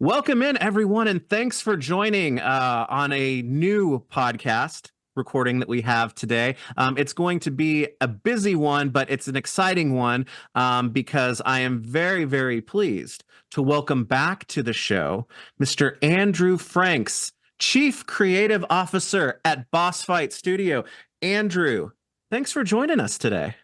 Welcome in, everyone, and thanks for joining on a new podcast recording that we have today. It's going to be a busy one, but it's an exciting one because I am very, very pleased to welcome back to the show Mr. Adrew Franks, Chief Creative Officer at Boss Fight Studio. Adrew, thanks for joining us today.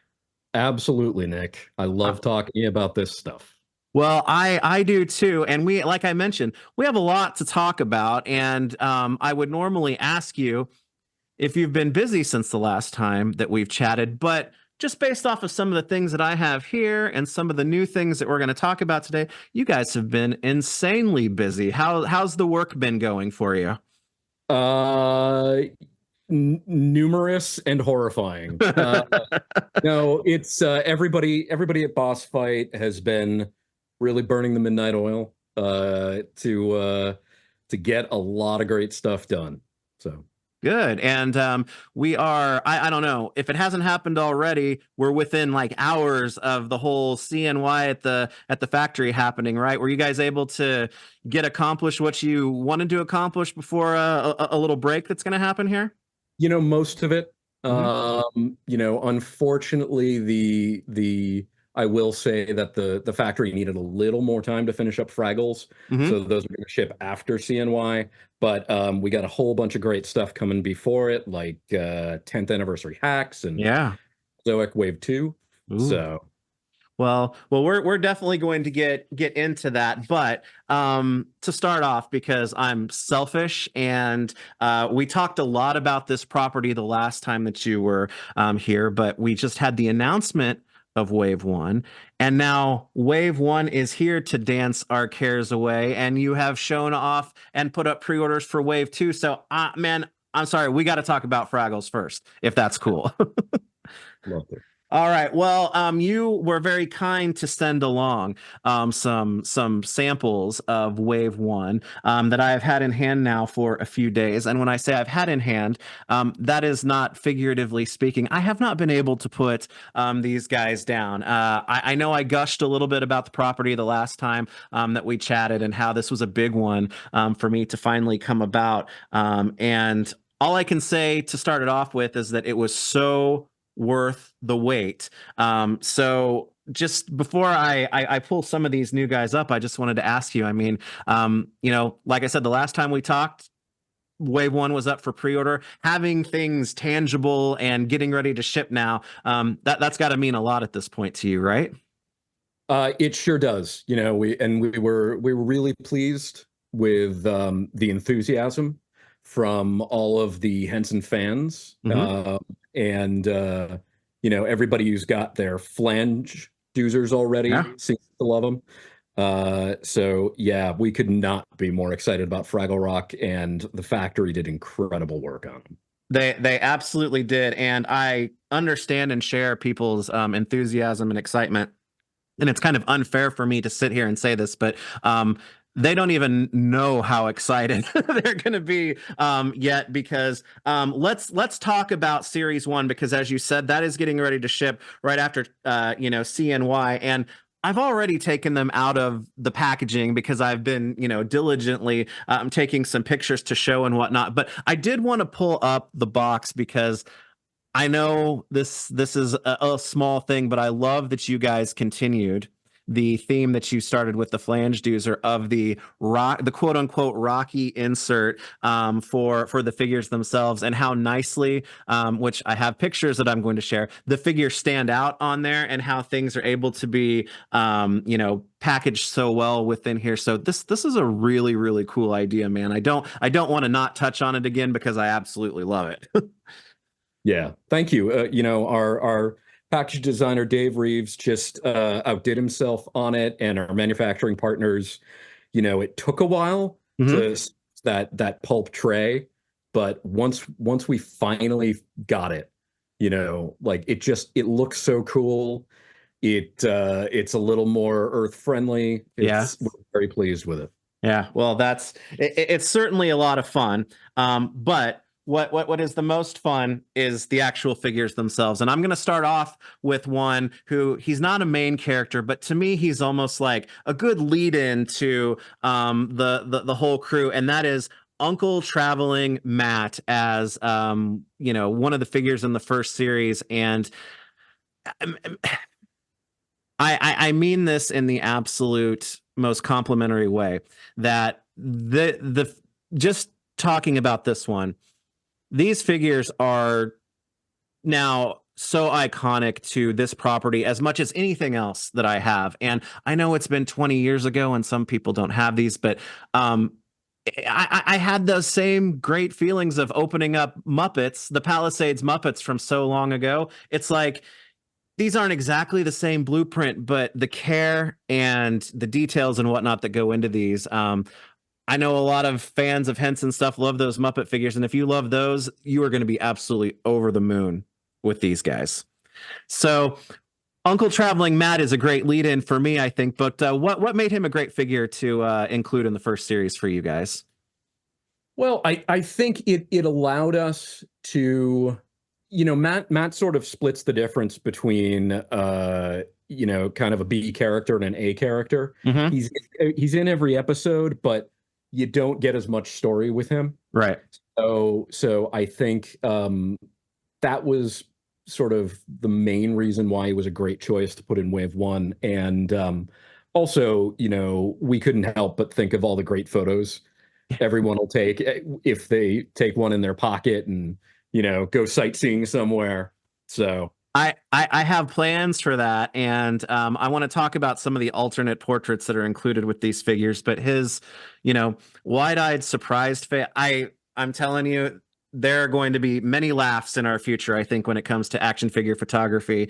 Absolutely, Nick. I love talking about this stuff. Well, I do too, and we, like I mentioned, we have a lot to talk about, and I would normally ask you if you've been busy since the last time that we've chatted, but just based off of some of the things that I have here and some of the new things that we're going to talk about today, you guys have been insanely busy. How's the work been going for you? Uh, Numerous and horrifying. No, it's everybody at Boss Fight has been really burning the midnight oil to get a lot of great stuff done. So Good. And we are, I don't know, if it hasn't happened already, we're within like hours of the whole CNY at the factory happening, right? Were you guys able to get accomplished what you wanted to accomplish before a little break that's going to happen here? most of it. Mm-hmm. Unfortunately, the I will say that the factory needed a little more time to finish up Fraggles, Mm-hmm. so those are going to ship after CNY. But we got a whole bunch of great stuff coming before it, like 10th anniversary hacks and Yeah. Zoic Wave 2. Ooh. So Well, we're definitely going to get into that, but to start off, because I'm selfish, and we talked a lot about this property the last time that you were here, but we just had the announcement of Wave One, and now Wave One is here to dance our cares away, and you have shown off and put up pre-orders for Wave Two. So, man, I'm sorry, we got to talk about Fraggles first, if that's cool. love it. All right. Well, you were very kind to send along some samples of Wave One that I have had in hand now for a few days. And when I say I've had in hand, that is not figuratively speaking. I have not been able to put these guys down. I know I gushed a little bit about the property the last time that we chatted, and how this was a big one for me to finally come about. And all I can say to start it off with is that it was so worth the wait. So just before I pull some of these new guys up, I just wanted to ask you. I mean, like I said, the last time we talked, Wave One was up for pre-order. Having things tangible and getting ready to ship now, that's got to mean a lot at this point to you, right? It sure does. We were really pleased with the enthusiasm from all of the Henson fans. Mm-hmm. And everybody who's got their flange doozers already Yeah. seems to love them. So yeah, we could not be more excited about Fraggle Rock, and the factory did incredible work on them. They absolutely did, and I understand and share people's enthusiasm and excitement. And it's kind of unfair for me to sit here and say this, but they don't even know how excited they're going to be yet, because let's talk about Series One, because as you said, that is getting ready to ship right after CNY, and I've already taken them out of the packaging because I've been, diligently taking some pictures to show and whatnot. But I did want to pull up the box because I know this is a small thing, but I love that you guys continued the theme that you started with the flange doozer of the quote unquote rocky insert for the figures themselves, and how nicely, which I have pictures that I'm going to share, the figures stand out on there, and how things are able to be packaged so well within here. So this is a really, really cool idea, man. I don't want to not touch on it again because I absolutely love it. Yeah, thank you. Our package designer Dave Reeves just outdid himself on it, and our manufacturing partners. It took a while Hmm. to that pulp tray, but once we finally got it, like it looks so cool. It's a little more earth friendly. Yeah. We're very pleased with it. Yeah, well, it's certainly a lot of fun. But what is the most fun is the actual figures themselves. And I'm going to start off with one who he's not a main character, but to me he's almost like a good lead in to the whole crew, and that is Uncle Traveling Matt as one of the figures in the first series. And um, I mean this in the absolute most complimentary way, that the just talking about this one, these figures are now so iconic to this property as much as anything else that I have. And I know it's been 20 years ago and some people don't have these, but I had those same great feelings of opening up Muppets, the Palisades Muppets from so long ago. It's like these aren't exactly the same blueprint, but the care and the details and whatnot that go into these. I know a lot of fans of Henson stuff love those Muppet figures, and if you love those, you are going to be absolutely over the moon with these guys. So, Uncle Traveling Matt is a great lead-in for me, I think. But what made him a great figure to include in the first series for you guys? Well, I think it allowed us to, Matt sort of splits the difference between kind of a B character and an A character. Mm-hmm. He's in every episode, but you don't get as much story with him. Right. So I think that was sort of the main reason why he was a great choice to put in Wave One. And also, we couldn't help but think of all the great photos everyone will take if they take one in their pocket and go sightseeing somewhere. So I have plans for that, and I want to talk about some of the alternate portraits that are included with these figures. But his, wide-eyed, surprised face. I'm telling you, there are going to be many laughs in our future, I think, when it comes to action figure photography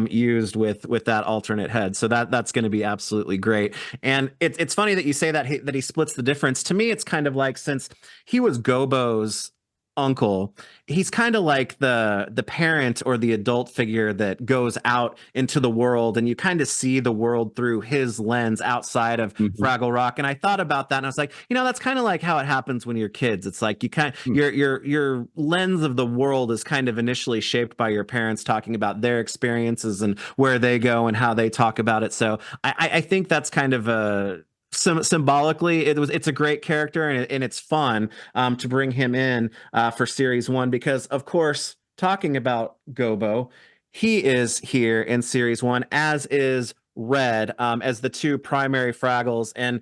used with that alternate head. So that's going to be absolutely great. And it's funny that you say that he splits the difference. To me, it's kind of like, since he was Gobo's uncle, he's kind of like the parent or the adult figure that goes out into the world, and you kind of see the world through his lens outside of mhm. Fraggle Rock. And I thought about that, and I was like, that's kind of like how it happens when you're kids. It's like Hmm. your lens of the world is kind of initially shaped by your parents talking about their experiences and where they go and how they talk about it. So I think that's kind of a symbolically, it's a great character, and it's fun to bring him in for series one, because of course, talking about Gobo, he is here in series one, as is Red, as the two primary Fraggles. And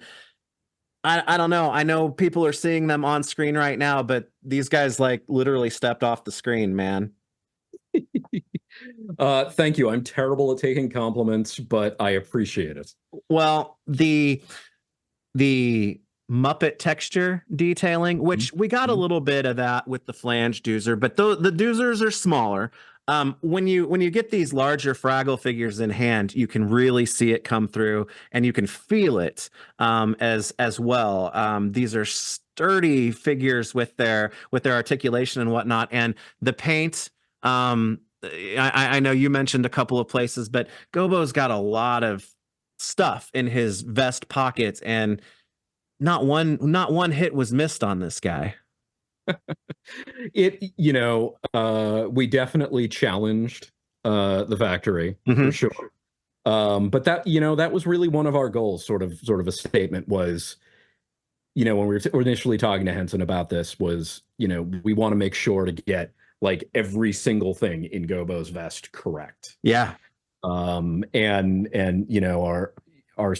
I don't know, I know people are seeing them on screen right now, but these guys like literally stepped off the screen, man. Thank you. I'm terrible at taking compliments, but I appreciate it. Well, the Muppet texture detailing, which we got a Mhm. little bit of that with the flange doozer, but the doozers are smaller. When you get these larger Fraggle figures in hand, you can really see it come through, and you can feel it as well. These are sturdy figures with their articulation and whatnot, and the paint. I know you mentioned a couple of places, but Gobo's got a lot of stuff in his vest pockets, and not one hit was missed on this guy. We definitely challenged the factory for Mm-hmm. sure. But that was really one of our goals, sort of a statement was, when we were initially talking to Henson about this was, we want to make sure to get like every single thing in Gobo's vest correct. Yeah. And our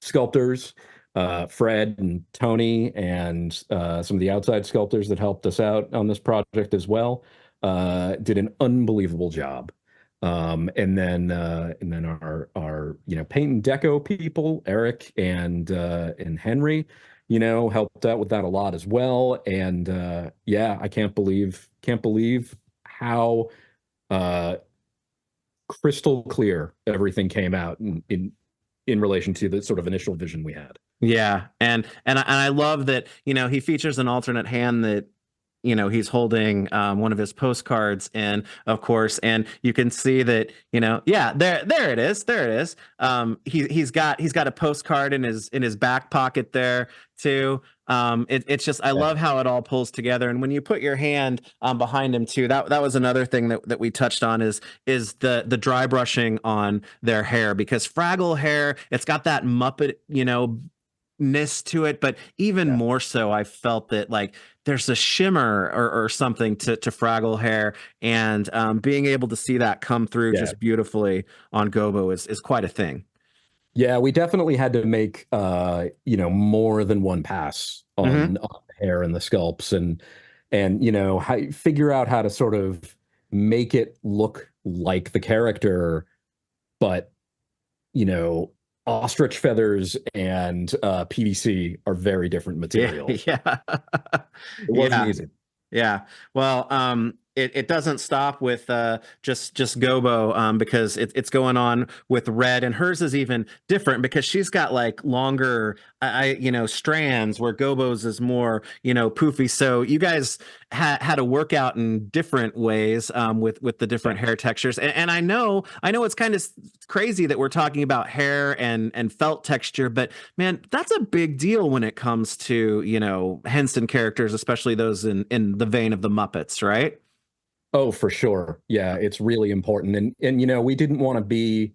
sculptors, Fred and Tony, and some of the outside sculptors that helped us out on this project as well, did an unbelievable job. And then our paint and deco people, Eric and Henry, helped out with that a lot as well. And yeah, I can't believe how uh, crystal clear everything came out in relation to the sort of initial vision we had. Yeah, and I love that he features an alternate hand that he's holding one of his postcards, and of course, and you can see that, yeah, there it is, there it is. He's got a postcard in his back pocket there too. It's just, I love how it all pulls together. And when you put your hand behind him too, that was another thing that we touched on is the dry brushing on their hair, because Fraggle hair, it's got that Muppet, ness to it, but even Yeah. more so, I felt that, like, there's a shimmer or something to Fraggle hair, and being able to see that come through Yeah. just beautifully on Gobo is quite a thing. Yeah, we definitely had to make more than one pass Hmm. on the hair and the sculpts, and figure out how to sort of make it look like the character, but you know, ostrich feathers and PVC are very different Yeah, materials. yeah, It wasn't yeah. easy. Yeah. Well, it doesn't stop with just Gobo, because it's going on with Red, and hers is even different because she's got like longer strands, where Gobo's is more, poofy. So you guys had to work out in different ways with the Yeah. different hair textures. And I know it's kind of crazy that we're talking about hair and felt texture, but man, that's a big deal when it comes to, Henson characters, especially those in the vein of the Muppets, right? Oh, for sure. Yeah, it's really important. And we didn't want to be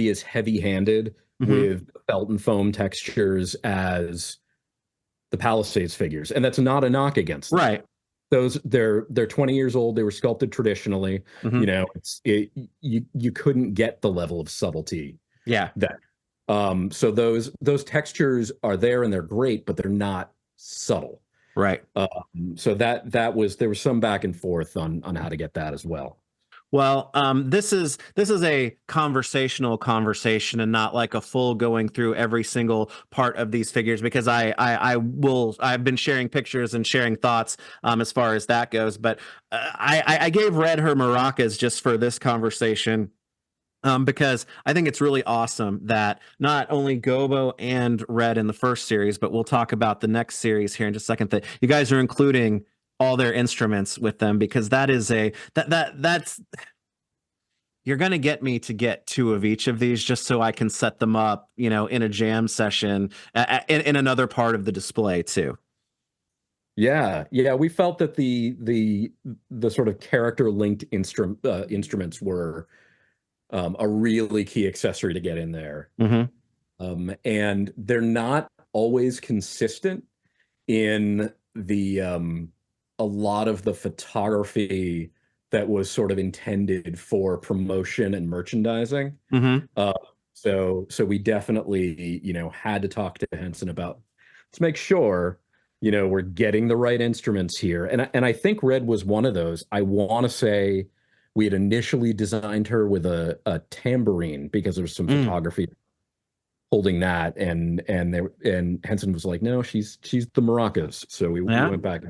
as heavy-handed Hmm. with felt and foam textures as the Palisades figures. And that's not a knock against them. Right. They're 20 years old. They were sculpted traditionally. Hmm. You couldn't get the level of subtlety Yeah. that so those textures are there and they're great, but they're not subtle. Right. So that was there was some back and forth on how to get that as well. Well, this is a conversational conversation, and not like a full going through every single part of these figures, because I've been sharing pictures and sharing thoughts as far as that goes. But I gave Red her maracas just for this conversation, because I think it's really awesome that not only Gobo and Red in the first series, but we'll talk about the next series here in just a second, that you guys are including all their instruments with them, because that is that's you're going to get me to get two of each of these, just so I can set them up, in a jam session in another part of the display too. Yeah, yeah, we felt that the sort of character linked instruments were a really key accessory to get in there. Hmm. And they're not always consistent in the a lot of the photography that was sort of intended for promotion and merchandising. Hmm. Uh, so we definitely, had to talk to Henson about, let's make sure, we're getting the right instruments here. And I think Red was one of those. I want to say we had initially designed her with a tambourine because there's some Mm. photography holding that, and Henson was like, no, she's the maracas. So we Yeah. went back.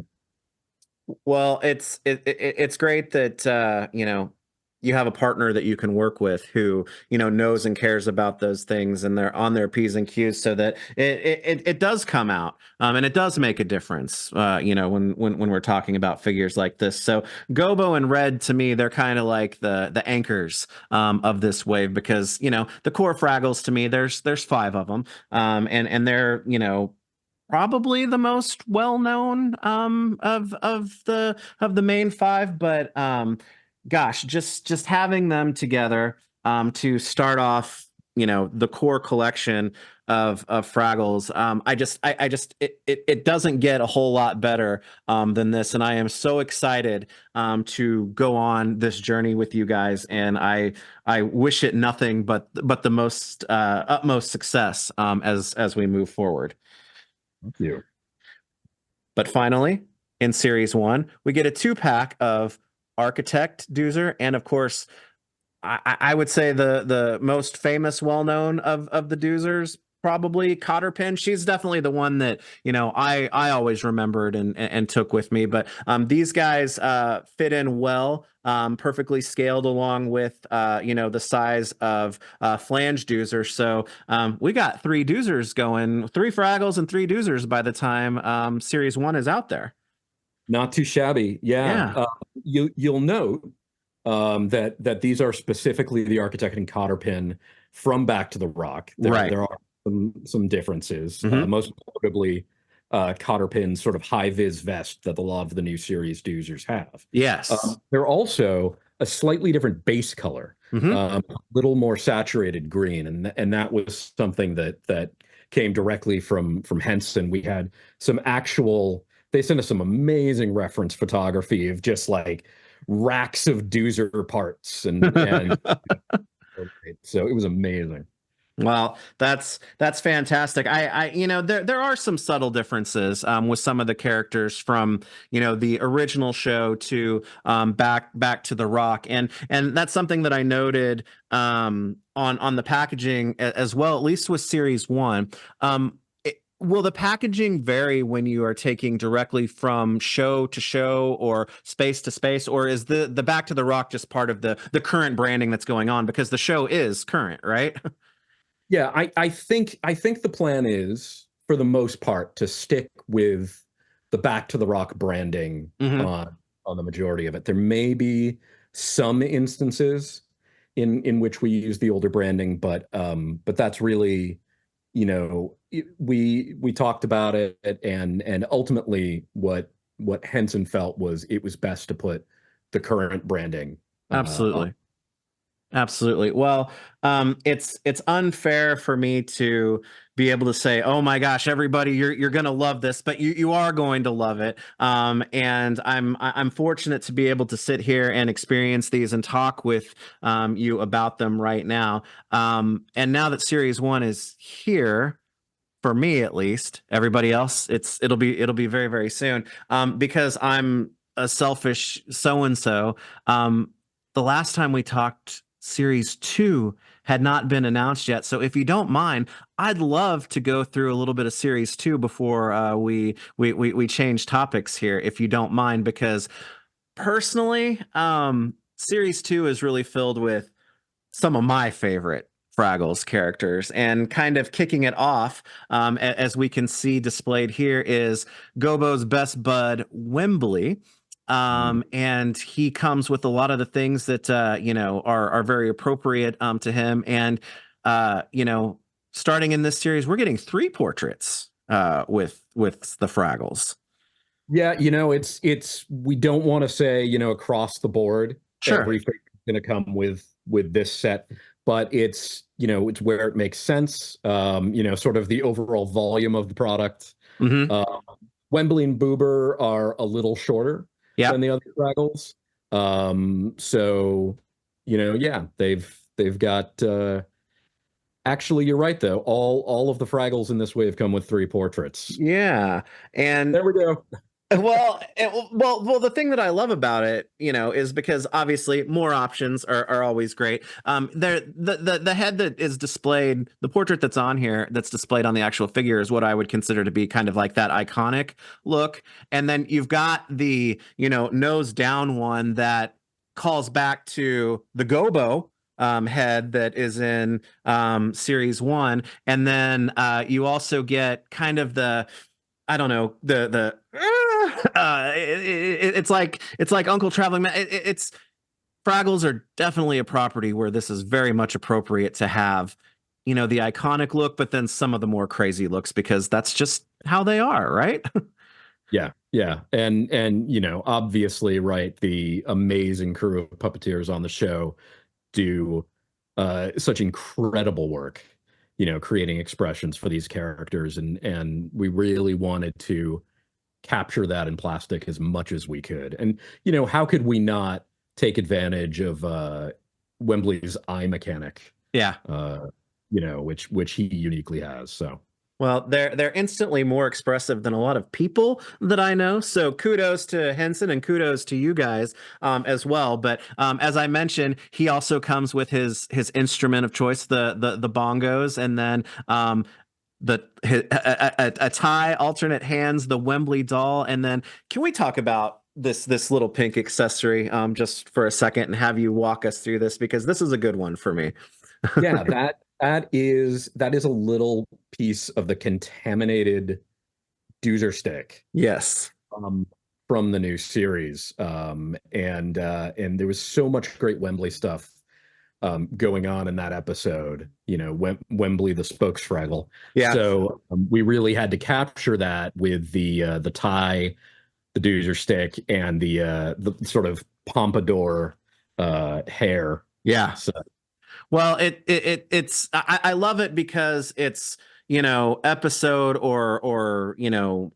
Well, it's great that you have a partner that you can work with who knows and cares about those things, and they're on their P's and Q's, so that it does come out, and it does make a difference, when we're talking about figures like this. So Gobo and Red, to me, they're kind of like the anchors of this wave, because the core Fraggles, to me, there's five of them, and they're probably the most well known of the main five. But gosh, just having them together to start off, the core collection of Fraggles, it doesn't get a whole lot better than this, and I am so excited to go on this journey with you guys, and I wish it nothing but the most utmost success as we move forward. Thank you. But finally, in series one, we get a two-pack of Architect Doozer, and of course, I would say the most famous, well-known of the Doozers, probably Cotterpin. She's definitely the one that I always remembered and took with me. But these guys fit in well, perfectly scaled, along with the size of flange Doozer. So we got three Doozers going, three Fraggles and three Doozers by the time series one is out there. Not too shabby. Yeah. Yeah. You'll note that these are specifically the architect and cotter pin from Back to the Rock. There Right. there are some differences. Hmm. Most notably, cotter pin's sort of high vis vest that a lot of the new series doozers have. Yes. They're also a slightly different base color, Hmm. a little more saturated green, and that was something that came directly from Henson. We had some actual. They sent us some amazing reference photography of just like racks of doozer parts and so it was amazing. Well, that's fantastic. There are some subtle differences with some of the characters from the original show to back to the Rock, and that's something that I noted on the packaging as well, at least with Series One. Will the packaging vary when you are taking directly from show to show or space to space, or is the Back to the Rock just part of the current branding that's going on because the show is current, right? Yeah, I think the plan is for the most part to stick with the Back to the Rock branding Hmm. on the majority of it. There may be some instances in which we use the older branding, but that's really, we talked about it and ultimately what Henson felt was it was best to put the current branding on. Absolutely. Absolutely. Well, it's unfair for me to be able to say, "Oh my gosh, everybody, you're going to love this," but you are going to love it. And I'm fortunate to be able to sit here and experience these and talk with you about them right now. And now that Series One is here, for me at least, everybody else, it'll be very very soon. Because I'm a selfish so and so. The last time we talked, Series Two had not been announced yet. So if you don't mind, I'd love to go through a little bit of Series Two before we change topics here, if you don't mind, because personally, Series Two is really filled with some of my favorite Fraggles characters. And kind of kicking it off, as we can see displayed here, is Gobo's best bud, Wembley. And he comes with a lot of the things that are very appropriate to him. And starting in this series, we're getting three portraits with the Fraggles. Yeah, it's we don't want to say, across the board Sure. everything's going to come with this set, but it's where it makes sense. Sort of the overall volume of the product. Hmm. Uh, Wembley and Boober are a little shorter than Yep. the other Fraggles. So, yeah, they've got actually you're right though. All of the Fraggles in this wave come with three portraits. Yeah. And There we go. well, the thing that I love about it, is because obviously more options are always great. The head that is displayed, the portrait that's on here, that's displayed on the actual figure, is what I would consider to be kind of like that iconic look. And then you've got the, nose down one that calls back to the Gobo head that is in Series One, and then you also get kind of the, I don't know, it's like Uncle Traveling Man. It's Fraggles are definitely a property where this is very much appropriate to have, the iconic look, but then some of the more crazy looks, because that's just how they are, right? Yeah, yeah. And obviously, right, the amazing crew of puppeteers on the show do such incredible work, creating expressions for these characters and we really wanted to capture that in plastic as much as we could. And how could we not take advantage of Wembley's eye mechanic, Yeah. which he uniquely has. So Well, they're instantly more expressive than a lot of people that I know. So kudos to Henson and kudos to you guys as well. But as I mentioned, he also comes with his instrument of choice, the bongos, and then a tie, alternate hands, the Wembley doll, and then can we talk about this little pink accessory just for a second and have you walk us through this, because this is a good one for me. yeah, that is a little piece of the contaminated doozer stick. Yes. Um, from the new series. And there was so much great Wembley stuff going on in that episode. You know, Wembley the spokesfraggle. Yeah. So we really had to capture that with the tie, the doozer stick, and the sort of pompadour hair. Yeah. So Well, I love it because it's, episode or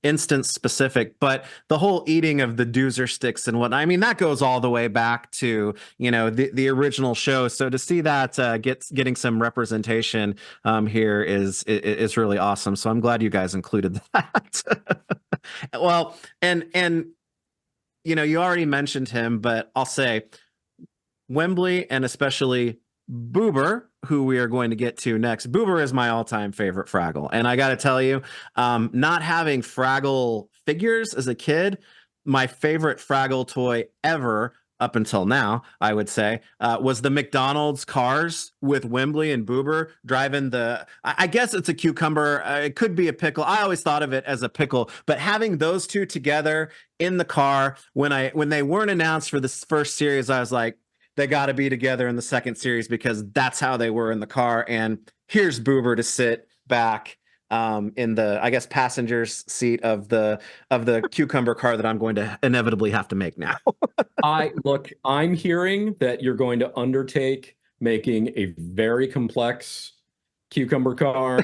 instance specific, but the whole eating of the doozer sticks and whatnot, I mean, that goes all the way back to, the original show. So to see that getting some representation here is really awesome. So I'm glad you guys included that. Well, and you already mentioned him, but I'll say Wembley and especially Boober, who we are going to get to next. Boober is my all-time favorite Fraggle, and I got to tell you, not having Fraggle figures as a kid, my favorite Fraggle toy ever up until now, I would say, was the McDonald's cars with Wembley and Boober driving the. I guess it's a cucumber. It could be a pickle. I always thought of it as a pickle, but having those two together in the car when they weren't announced for this first series, I was like, they got to be together in the second series because that's how they were in the car. And here's Boober to sit back in the, I guess, passenger's seat of the cucumber car that I'm going to inevitably have to make now. I'm hearing that you're going to undertake making a very complex cucumber car,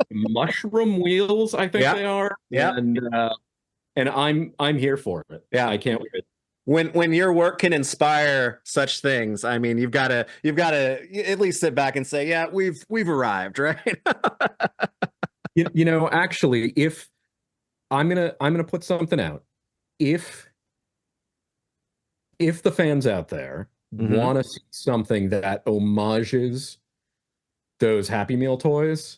mushroom wheels, I think they are. Yeah. And I'm here for it. Yeah. I can't wait. When your work can inspire such things, I mean, you've got to at least sit back and say, yeah, we've arrived, right? Actually, if I'm gonna put something out, if the fans out there want to see something that homages those Happy Meal toys,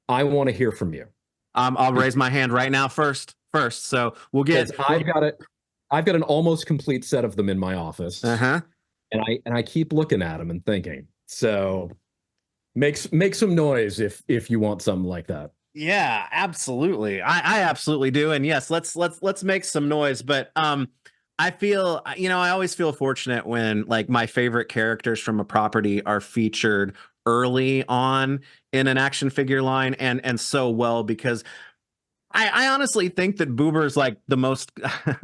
I want to hear from you. I'll raise my hand right now first. So we'll get. I've got an almost complete set of them in my office. Uh-huh. And I keep looking at them and thinking. So make some noise if you want something like that. Yeah, absolutely. I absolutely do. And yes, let's make some noise. But I feel, I always feel fortunate when like my favorite characters from a property are featured early on in an action figure line and so well because I honestly think that Boober is like the most.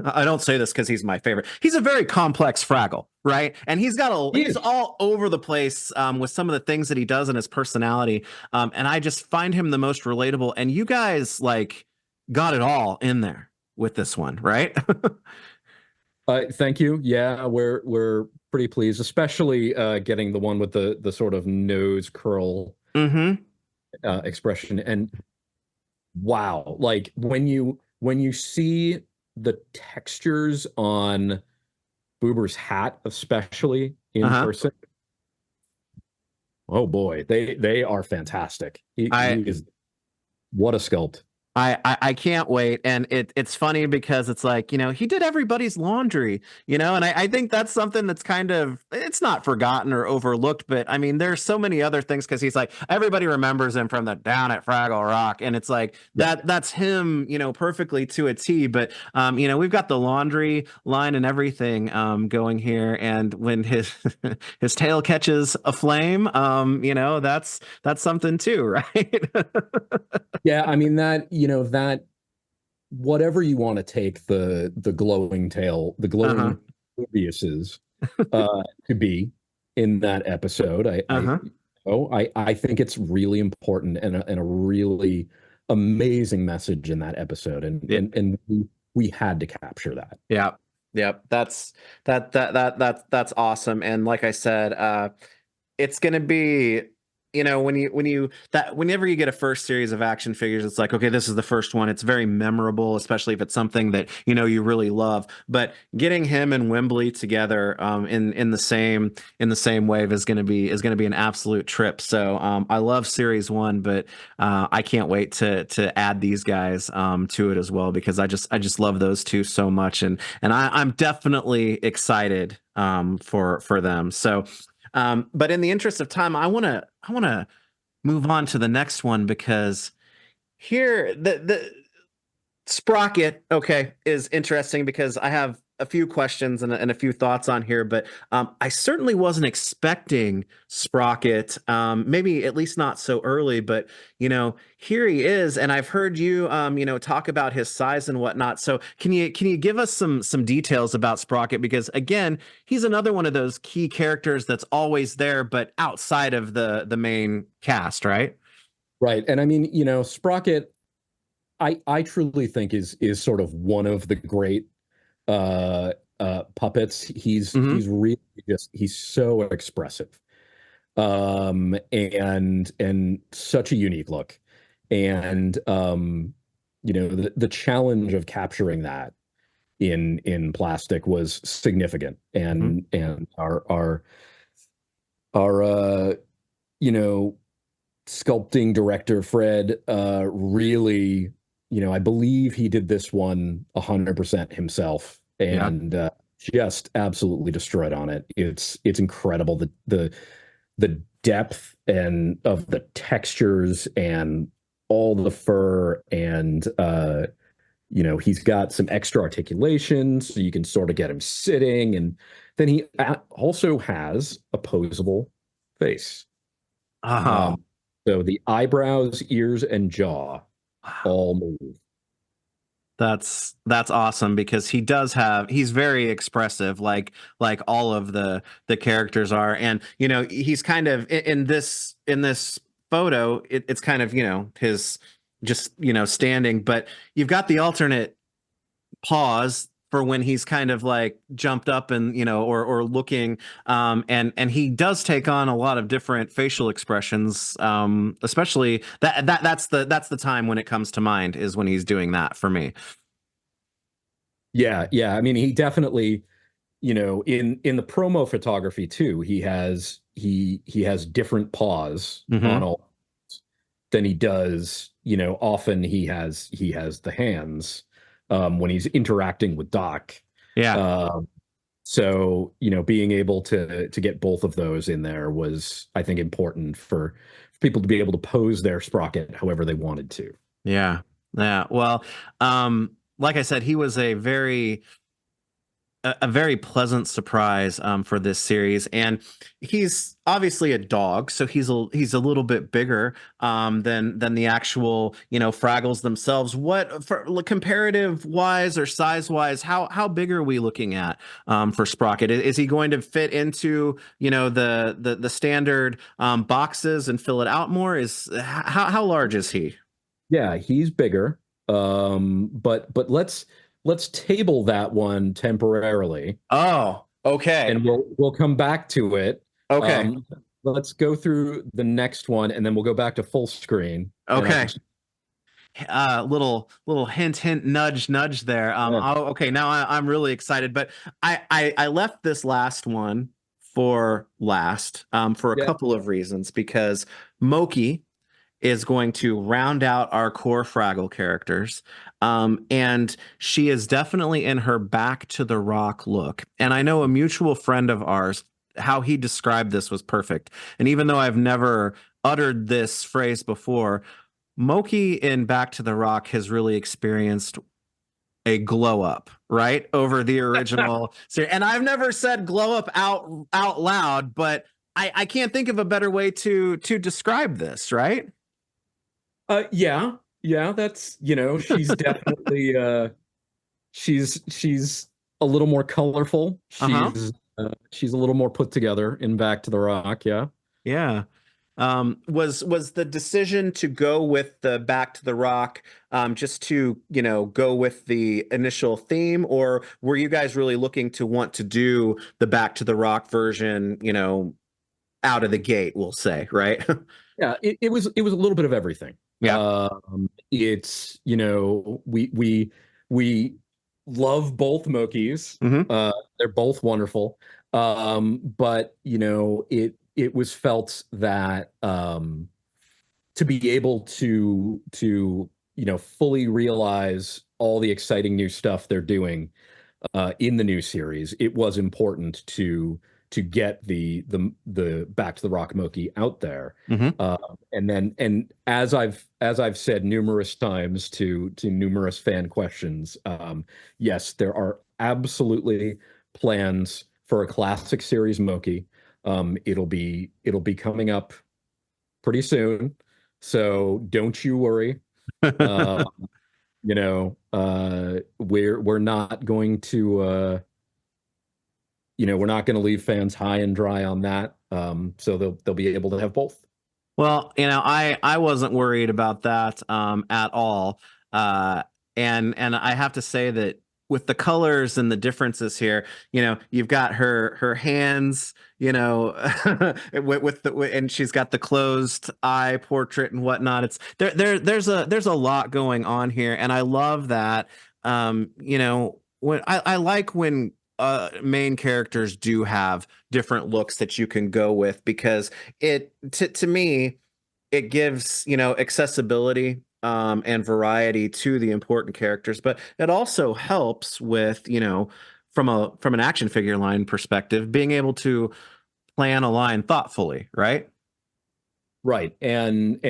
I don't say this because he's my favorite. He's a very complex Fraggle, right? And he's all over the place with some of the things that he does in his personality. And I just find him the most relatable. And you guys like got it all in there with this one, right? Thank you. Yeah, we're pretty pleased, especially getting the one with the sort of nose curl expression. And wow, like when you see the textures on Boober's hat, especially in person, oh boy, they are fantastic. He is, what a sculpt. I can't wait. And it's funny because it's like, he did everybody's laundry, and I think that's something that's kind of, it's not forgotten or overlooked, but I mean, there's so many other things because he's like, everybody remembers him from the Down at Fraggle Rock. And it's like that's him, perfectly to a T. But, we've got the laundry line and everything going here. And when his his tail catches a flame, that's something too, right? Yeah, I mean that whatever you want to take the glowing tail, the glowing Mobiuses to be in that episode, I think it's really important and a really amazing message in that episode, and we had to capture that. Yeah, that's awesome. And like I said, it's gonna be. Whenever you get a first series of action figures, it's like, okay, this is the first one. It's very memorable, especially if it's something that you really love. But getting him and Wembley together in the same wave is going to be an absolute trip. So I love Series 1, but I can't wait to add these guys to it as well because I just love those two so much, and I'm definitely excited for them. So. But in the interest of time, I want to move on to the next one because here Sprocket, okay, is interesting because I have a few questions and a few thoughts on here, but I certainly wasn't expecting Sprocket. Maybe at least not so early, but here he is, and I've heard you, talk about his size and whatnot. So can you give us some details about Sprocket? Because again, he's another one of those key characters that's always there, but outside of the main cast, right? Right. And I mean, Sprocket, I truly think is sort of one of the great puppets. He's Hmm. really just he's so expressive. And such a unique look. And the challenge of capturing that in plastic was significant. Hmm. And our you know sculpting director Fred really, I believe he did this one 100% himself, Yeah. and just absolutely destroyed on it. It's incredible, the depth and of the textures and all the fur, and he's got some extra articulation so you can sort of get him sitting, and then he also has a posable face. Oh. um, so the eyebrows, ears, and jaw all move. That's awesome because he's very expressive like all of the characters are, and he's kind of in this photo, it's kind of his just standing, but you've got the alternate pause for when he's kind of like jumped up and or looking, and he does take on a lot of different facial expressions, especially that's the time when it comes to mind is when he's doing that for me. Yeah, yeah. I mean, he definitely, in the promo photography too, he has different paws on Hmm. all than he does. Often he has the hands when he's interacting with Doc. Yeah. Um, so being able to get both of those in there was, I think, important for people to be able to pose their sprocket however they wanted to. Yeah. Yeah. Well, like I said, he was a very pleasant surprise for this series, and he's obviously a dog, so he's a little bit bigger than the actual Fraggles themselves. What for comparative wise or size wise? How big are we looking at for Sprocket? Is he going to fit into the standard boxes and fill it out more? Is how large is he? Yeah, he's bigger. But let's table that one temporarily, Oh, okay, and we'll come back to it. okay. Um, let's go through the next one, and then we'll go back to full screen, and I'll Okay. just Little hint, nudge, nudge there. yeah, Oh, okay. Now I'm really excited, but I left this last one for last, for a yeah, couple of reasons, because Moki is going to round out our core Fraggle characters. And she is definitely in her back to the rock look. And I know a mutual friend of ours, how he described this was perfect. And even though I've never uttered this phrase before, Moki in Back to the Rock has really experienced a glow up, right? Over the original series. And I've never said glow up out loud, but I can't think of a better way to describe this, right? yeah, yeah. That's she's definitely she's a little more colorful. Uh-huh. She's a little more put together in Back to the Rock. Yeah. Yeah. Was the decision to go with the Back to the Rock, just to, go with the initial theme, or were you guys really looking to want to do the Back to the Rock version, out of the gate, we'll say, right? Yeah, it was a little bit of everything. Yeah. It's we love both Mokies. Hmm. They're both wonderful. But it was felt that to be able to fully realize all the exciting new stuff they're doing in the new series, it was important to to get the Back to the Rock Moki out there. Hmm. Uh, and as I've said numerous times to numerous fan questions, yes, there are absolutely plans for a classic series Moki. It'll be coming up pretty soon, so don't you worry. Uh, we're not going to we're not going to leave fans high and dry on that. So they'll be able to have both. Well, I wasn't worried about that at all. Uh, and I have to say that with the colors and the differences here, you've got her hands, and she's got the closed eye portrait and whatnot. It's there's a lot going on here, and I love that. When I like when main characters do have different looks that you can go with because to me it gives accessibility and variety to the important characters, but it also helps with from an action figure line perspective being able to plan a line thoughtfully, right? Right. And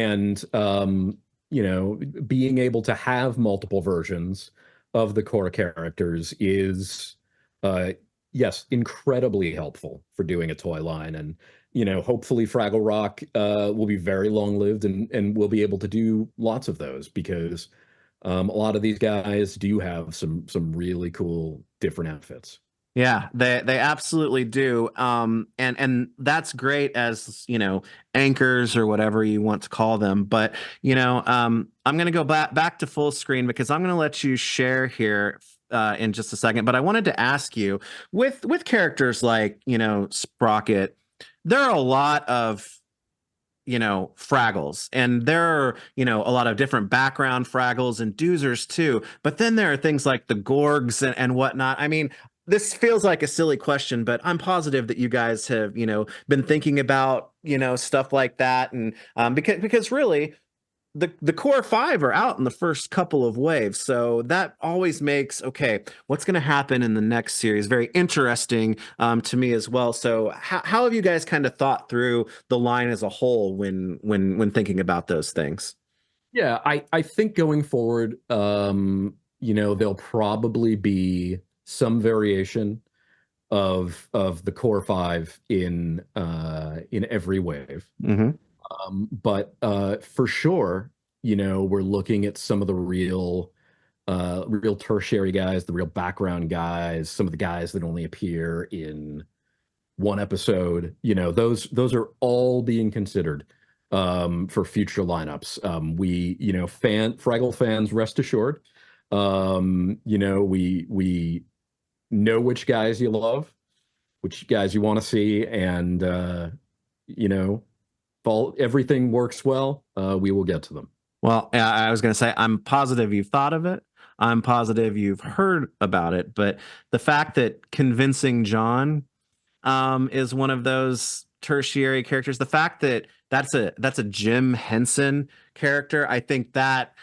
being able to have multiple versions of the core characters is uh yes, incredibly helpful for doing a toy line. And hopefully Fraggle Rock will be very long-lived, and we'll be able to do lots of those because a lot of these guys do have some really cool different outfits. Yeah, they absolutely do. And that's great as, anchors or whatever you want to call them. But, I'm gonna go back to full screen because I'm gonna let you share here in just a second. But I wanted to ask you with characters like, Sprocket, there are a lot of Fraggles. And there are, a lot of different background Fraggles and Doozers too. But then there are things like the Gorgs and whatnot. I mean, this feels like a silly question, but I'm positive that you guys have, been thinking about, stuff like that. And because really, the core five are out in the first couple of waves, so that always makes okay, what's going to happen in the next series very interesting to me as well. So how have you guys kind of thought through the line as a whole when thinking about those things? Yeah, I think going forward, there'll probably be some variation of the core five in every wave. Hmm. But for sure, we're looking at some of the real tertiary guys, the real background guys, some of the guys that only appear in one episode. Those are all being considered for future lineups. We, Fraggle fans, rest assured. We know which guys you love, which guys you want to see, and you know, if everything works well, we will get to them. Well, I was going to say, I'm positive you've thought of it. I'm positive you've heard about it, but the fact that convincing John is one of those tertiary characters. The fact that that's a Jim Henson character, I think that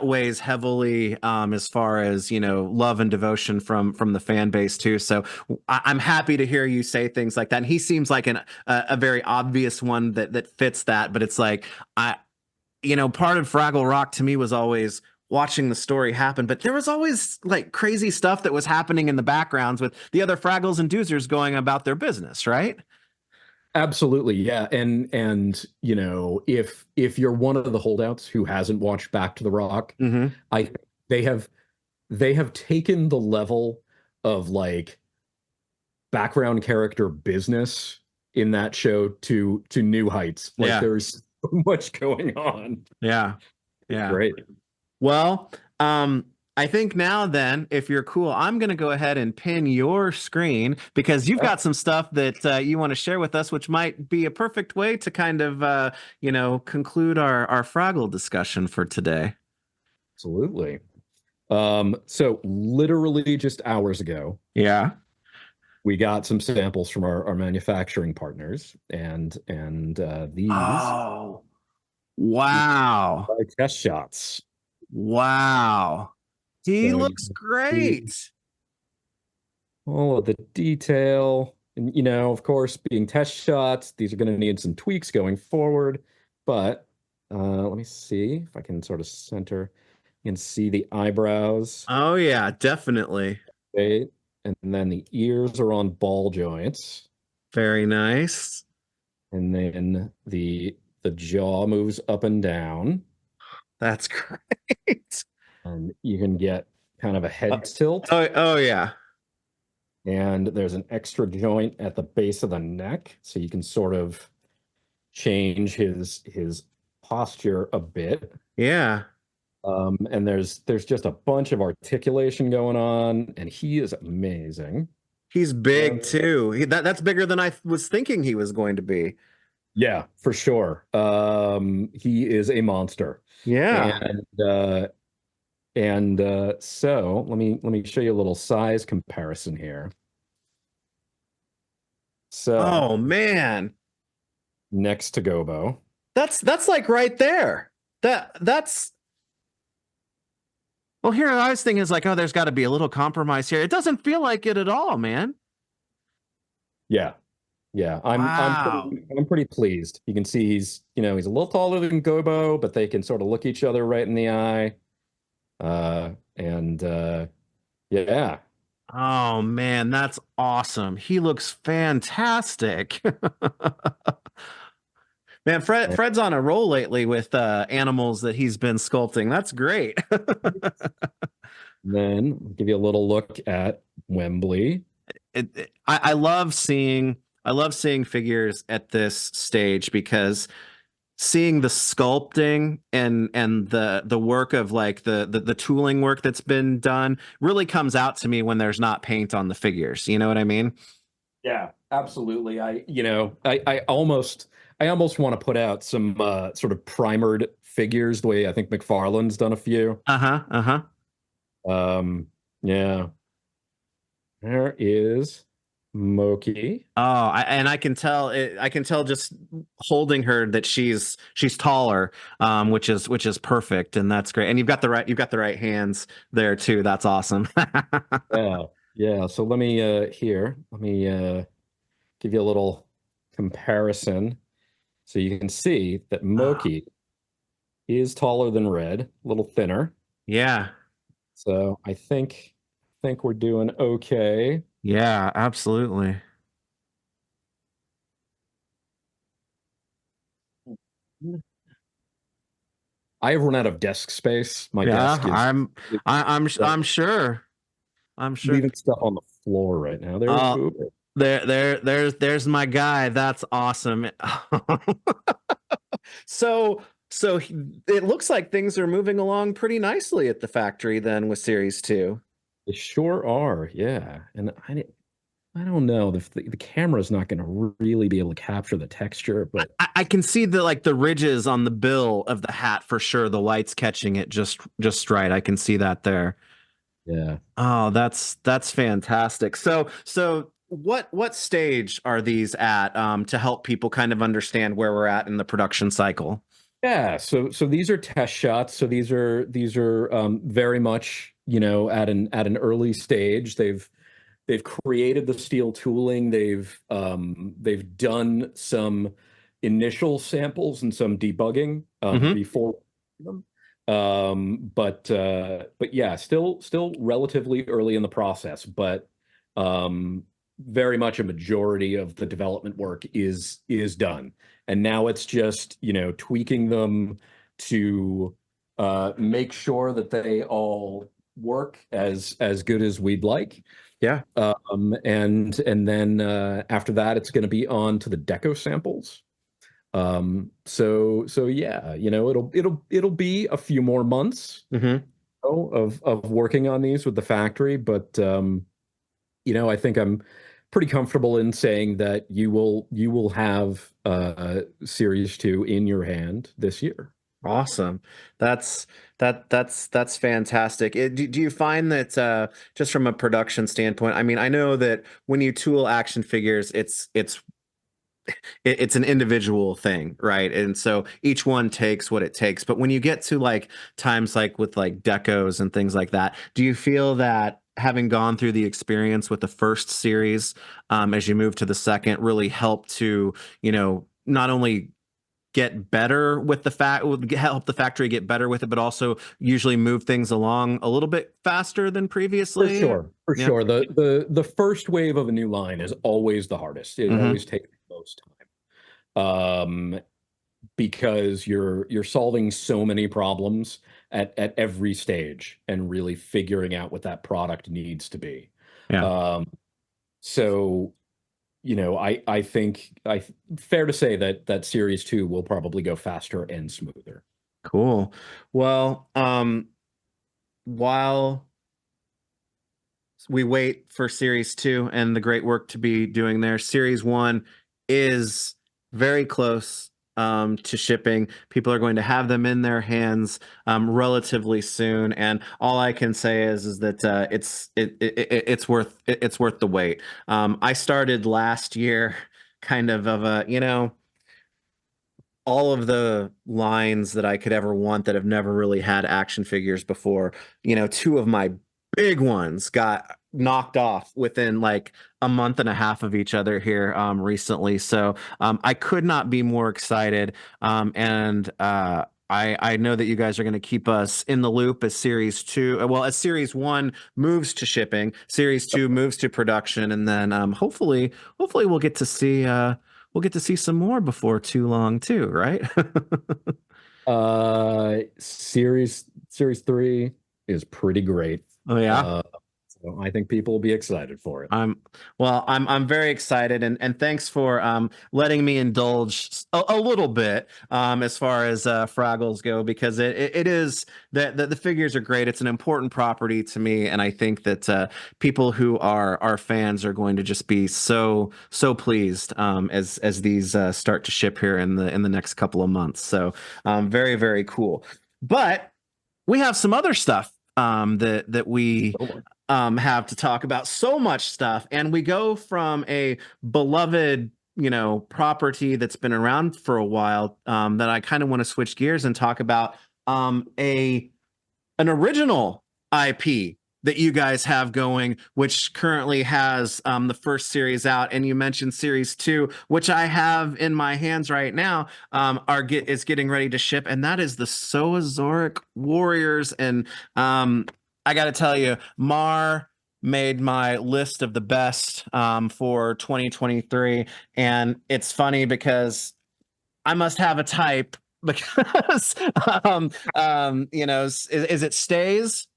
weighs heavily as far as love and devotion from the fan base too. So I'm happy to hear you say things like that. And he seems like a very obvious one that fits that. But it's like part of Fraggle Rock to me was always watching the story happen, but there was always like crazy stuff that was happening in the backgrounds with the other Fraggles and Doozers going about their business, right? Absolutely, yeah. And if you're one of the holdouts who hasn't watched Back to the Rock, Hmm. I they have they have taken the level of like background character business in that show to new heights. Like Yeah, there's so much going on. yeah, It's yeah. great. Well, I think now then, if you're cool, I'm going to go ahead and pin your screen because you've got some stuff that you want to share with us, which might be a perfect way to kind of, conclude our Fraggle discussion for today. Absolutely. So literally just hours ago, Yeah. we got some samples from our manufacturing partners, and these Oh, wow. are test shots. Wow. He So you looks can see great. all of the detail. And of course, being test shots, these are going to need some tweaks going forward. But let me see if I can sort of center. You can see the eyebrows, Oh yeah, definitely. right? And then the ears are on ball joints, Very nice. and then the jaw moves up and down, That's great. and you can get kind of a Uh, head tilt. oh yeah. And there's an extra joint at the base of the neck, so you can sort of change his posture a bit. Yeah. And there's just a bunch of articulation going on, and he is amazing. He's Uh, big too. That's bigger than I was thinking he was going to be. yeah, for sure. He is a monster, Yeah. and so let me show you a little size comparison here. So Oh man. next to Gobo. That's like right there. That's well, here I was thinking is like, oh, there's got to be a little compromise here. It doesn't feel like it at all, man. Yeah, yeah, Wow. I'm pretty pleased. You can see he's a little taller than Gobo, but they can sort of look each other right in the eye. And yeah, Oh man, that's awesome. He looks fantastic. Man, and Fred's on a roll lately with animals that he's been sculpting. That's great. then I'll give you a little look at Wembley. I love seeing figures at this stage because seeing the sculpting and the work of like the tooling work that's been done really comes out to me when there's not paint on the figures. You know what I mean? Yeah, absolutely. I almost want to put out some sort of primered figures the way I think McFarlane's done a few. Uh-huh. Uh-huh. Yeah, there is Moki. Oh, and I can tell just holding her that she's taller, which is perfect, and that's great. And you've got the right hands there too. That's awesome. Yeah, yeah. So let me give you a little comparison so you can see that Ah, Moki is taller than Red, a little thinner. yeah, So I think we're doing okay. yeah, absolutely. I have run out of desk space. My Yeah, desk is I'm sure. I'm sure. leaving stuff on the floor right now. There's Uh, Uber. there's my guy. That's awesome. So it looks like things are moving along pretty nicely at the factory then with series two. They sure are, yeah. And I don't know. The camera's not going to really be able to capture the texture, but I can see the like the ridges on the bill of the hat for sure. The light's catching it just right. I can see that there. yeah. Oh, that's fantastic. So what stage are these at to help people kind of understand where we're at in the production cycle? Yeah, so these are test shots. So these are very much, at an early stage. They've created the steel tooling. They've done some initial samples and some debugging Hmm. before them. But yeah, still relatively early in the process, but very much a majority of the development work is done. And now it's just, tweaking them to make sure that they all work as good as we'd like. Yeah. And then after that, it's going to be on to the deco samples. So yeah, it'll be a few more months Hmm. of working on these with the factory, but I think I'm pretty comfortable in saying that you will have series two in your hand this year. Awesome. That's that's fantastic. Do you find that just from a production standpoint, I mean, I know that when you tool action figures, it's an individual thing, right? And so each one takes what it takes. But when you get to like times like with like decos and things like that, do you feel that having gone through the experience with the first series, as you move to the second, really help to, not only get better with help the factory get better with it, but also usually move things along a little bit faster than For previously. sure, for Yeah. sure. The first wave of a new line is always the hardest. It Hmm. always takes the most time. Because you're solving so many problems at every stage and really figuring out what that product needs to be. Yeah. Um, so I think fair to say that series two will probably go faster and smoother. Cool. Well, while we wait for series two and the great work to be doing there, series one is very close to shipping. People are going to have them in their hands relatively soon, and all I can say is that it's worth the wait. I started last year, kind of a all of the lines that I could ever want that have never really had action figures before. Two of my big ones got knocked off within like a month and a half of each other here recently. So I could not be more excited. And I know that you guys are going to keep us in the loop as series two, well, as series one moves to shipping, series two moves to production, and then hopefully we'll get to see some more before too long too, right? Series three is pretty great. Oh yeah. Uh, so I think people will be excited for it. I'm I'm very excited, and thanks for letting me indulge a little bit as far as Fraggles go, because it is that the figures are great. It's an important property to me, and I think that people who are fans are going to just be so pleased as these start to ship here in the next couple of months. So very very cool. But we have some other stuff that we So much. have to talk about. So much stuff, and we go from a beloved property that's been around for a while, that I kind of want to switch gears and talk about a an original IP that you guys have going, which currently has the first series out, and you mentioned series two, which I have in my hands right now, is getting ready to ship, and that is the Saurozoic Warriors. And I got to tell you, Mar made my list of the best for 2023, and it's funny because I must have a type because is it stays?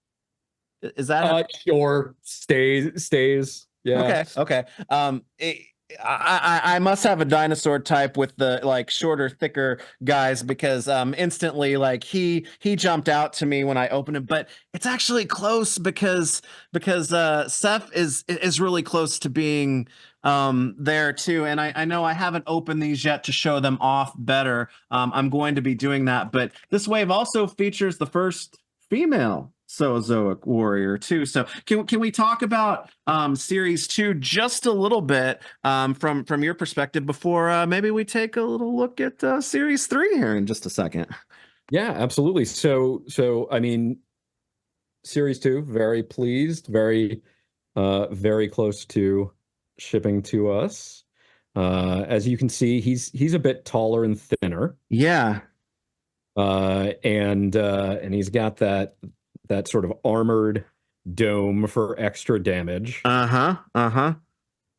Is that Sure. Stays. Yeah. okay? Okay. I must have a dinosaur type with the like shorter, thicker guys, because instantly like he jumped out to me when I opened it, but it's actually close because Seth is really close to being there too, and I know I haven't opened these yet to show them off better. I'm going to be doing that, but this wave also features the first female Saurozoic Warrior too. So can we talk about series two just a little bit from your perspective before maybe we take a little look at series three here in just a second? Yeah, absolutely. So I mean, series two, very pleased, very close to shipping to us. As you can see, he's a bit taller and thinner. Yeah. And he's got that sort of armored dome for extra damage. Uh-huh. Uh-huh.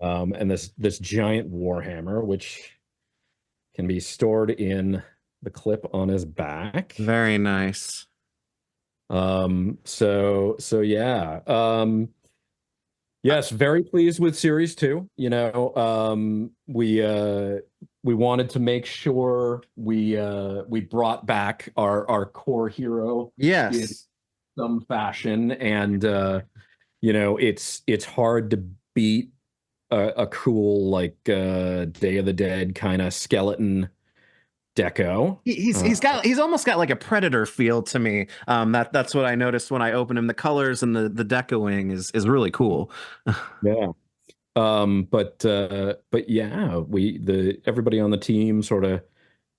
And this giant warhammer, which can be stored in the clip on his back. Very nice. So yeah. Yes, very pleased with series two. We wanted to make sure we brought back our core hero in Yes. some fashion, and it's hard to beat a cool like Day of the Dead kind of skeleton deco. He's almost got like a predator feel to me. That's what I noticed when I opened him. The colors and the decoing is really cool. Yeah. But yeah, the everybody on the team sort of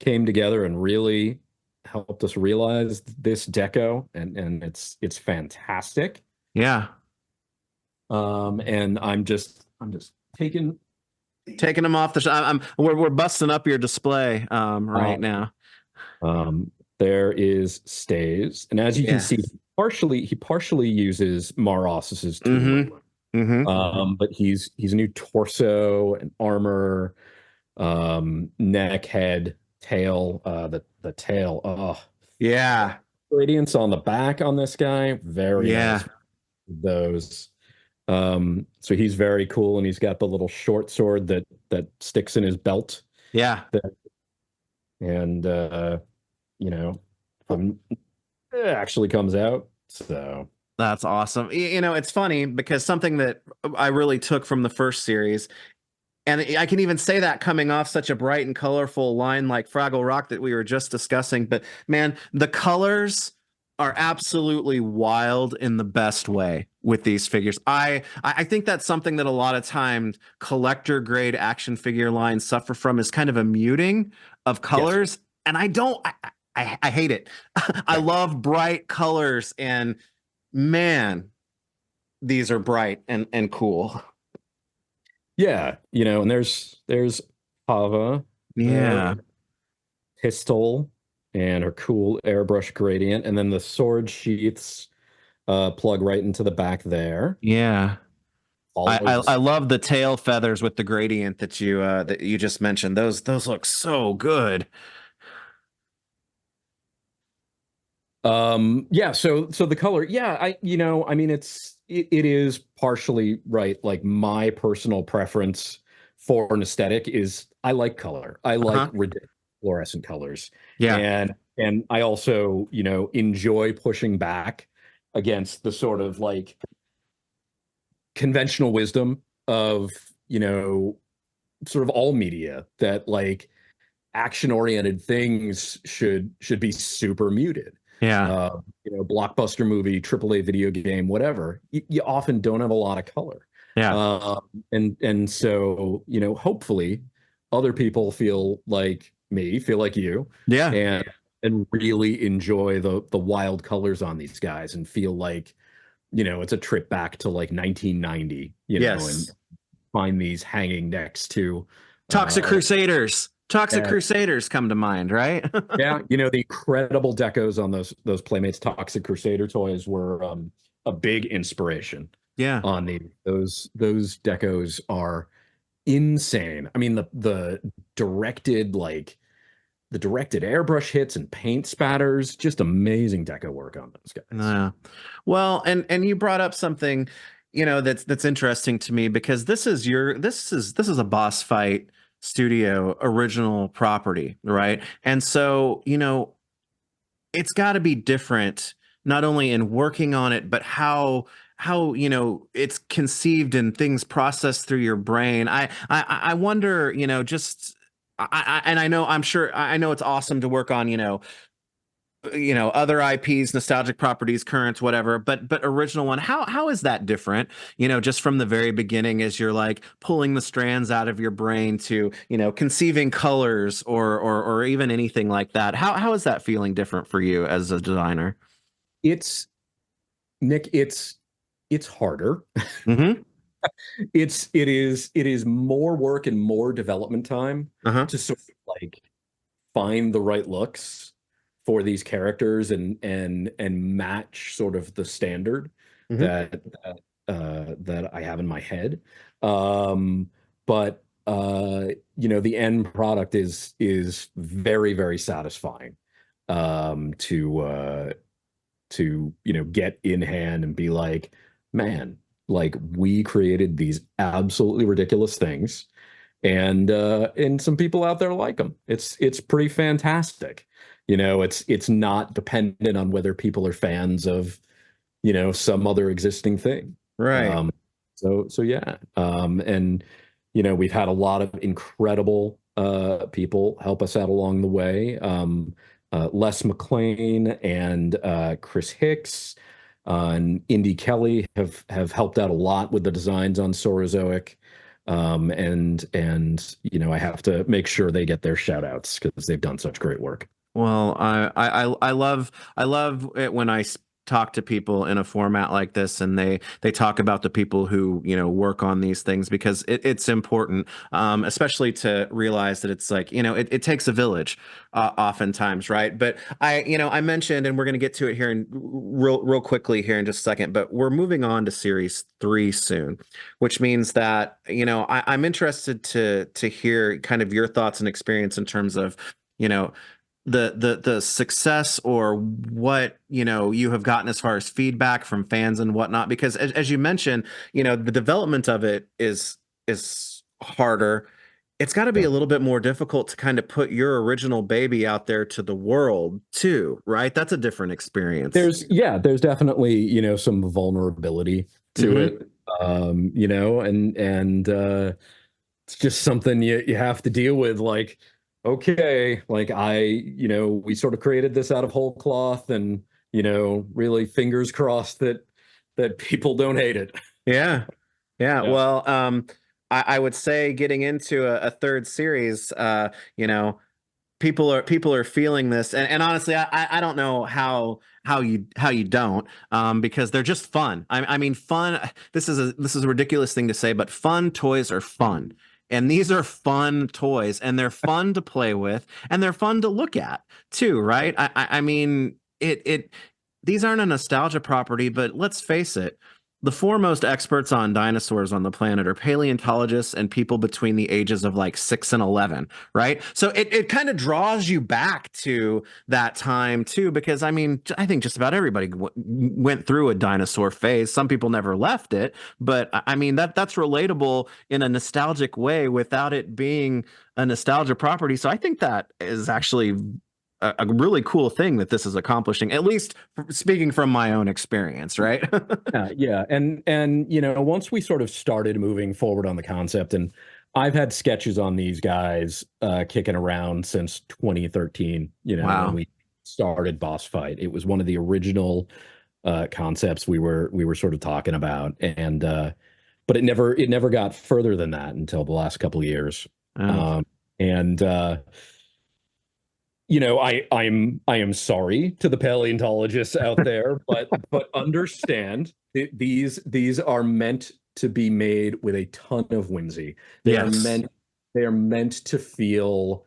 came together and really helped us realize this deco, and it's fantastic. Yeah. And I'm just taking Taking them off the we're busting up your display uh, right now. there is stays, and as you can see, Yes. he partially uses Maros's tooling. Mm-hmm. Mm-hmm. But he's a new torso and armor, neck, head, tail. The tail. Oh, Yeah. gradients on the back on this guy, very Yeah. nice. Those. So he's very cool, and he's got the little short sword that sticks in his belt. Yeah. That, and you know, it actually comes out. So That's awesome. You know, it's funny because something that I really took from the first series, and I can even say that coming off such a bright and colorful line like Fraggle Rock that we were just discussing, but man, the colors are absolutely wild in the best way with these figures. I think that's something that a lot of times collector grade action figure lines suffer from is kind of a muting of yes, colors, and I don't I hate it. I yeah, love bright colors and man, these are bright and cool. yeah. And there's Hava there, Yeah. pistol, and her cool airbrush gradient, and then the sword sheaths plug right into the back there. Yeah. All of I this. love the tail feathers with the gradient that you just mentioned. Those look so good. Yeah, so the color, yeah, I mean it is partially right. Like my personal preference for an aesthetic is I like color. I like Uh-huh. ridiculous fluorescent colors. Yeah. And I also, enjoy pushing back against the sort of like conventional wisdom of, sort of all media that like action-oriented things should be super muted. Yeah. Blockbuster movie, AAA video game, whatever. You often don't have a lot of color, Yeah. uh, and so hopefully, other people feel like me, feel like you, Yeah. and really enjoy the wild colors on these guys, and feel like it's a trip back to like 1990, and Yes. find these hanging next to Toxic uh, Crusaders. Toxic a Crusaders come to mind, right? Yeah, the incredible decos on those Playmates Toxic Crusader toys were a big inspiration Yeah. on those decos are insane. I mean directed like the directed airbrush hits and paint spatters, just amazing deco work on those guys. Yeah. Well, and you brought up something, that's interesting to me because this is a boss fight studio original property, right? And so, it's got to be different not only in working on it, but how it's conceived and things processed through your brain. I wonder, just and I know I'm sure I know it's awesome to work on, other IPs, nostalgic properties, currents, whatever, but original one, how is that different? Just from the very beginning, as you're like pulling the strands out of your brain to conceiving colors or even anything like that. How is that feeling different for you as a designer? It's Nick, it's harder. Mm-hmm. It is more work and more development time Uh-huh. to sort of like find the right looks for these characters, and match sort of the standard Mm-hmm. that I have in my head. But the end product is very, very satisfying, to get in hand and be like, man, like we created these absolutely ridiculous things, and some people out there like them. It's pretty fantastic. It's not dependent on whether people are fans of some other existing thing. Right. So yeah. And we've had a lot of incredible people help us out along the way. Les McLean and Chris Hicks and Indy Kelly have helped out a lot with the designs on Saurozoic. And I have to make sure they get their shout outs because they've done such great work. Well, I love it when talk to people in a format like this, and they talk about the people who work on these things, because it's important, especially to realize that it's like it takes a village, oftentimes, right? But I mentioned, and we're going to get to it here in real quickly here in just a second, but we're moving on to series 3 soon, which means that I'm interested to hear kind of your thoughts and experience in terms of you know the success, or what you have gotten as far as feedback from fans and whatnot, because as you mentioned, the development of it is harder. It's got to be Yeah. a little bit more difficult to kind of put your original baby out there to the world too, right? That's a different experience. There's definitely, some vulnerability to Hmm. it. And it's just something you have to deal with. Like, okay, like we sort of created this out of whole cloth, and really fingers crossed that people don't hate it. Yeah. Yeah. Yeah. Well, I would say getting into a third series, you know, people are feeling this, and honestly, I don't know how you don't, because they're just fun. I mean, fun. This is a ridiculous thing to say, but fun toys are fun. And these are fun toys, and they're fun to play with, and they're fun to look at too, right? I mean, these aren't a nostalgia property, but let's face it, the foremost experts on dinosaurs on the planet are paleontologists and people between the ages of like 6 and 11, right? So it kind of draws you back to that time too, because I mean, I think just about everybody went through a dinosaur phase. Some people never left it, but I mean, that's relatable in a nostalgic way without it being a nostalgia property. So I think that is actually a really cool thing that this is accomplishing, at least speaking from my own experience, right? Yeah, and once we sort of started moving forward on the concept, and I've had sketches on these guys kicking around since 2013, when Wow. we started Boss Fight. It was one of the original concepts we were sort of talking about, and but it never got further than that until the last couple of years. Oh. And I am sorry to the paleontologists out there, but understand these are meant to be made with a ton of whimsy. They are Yes. meant they are meant to feel,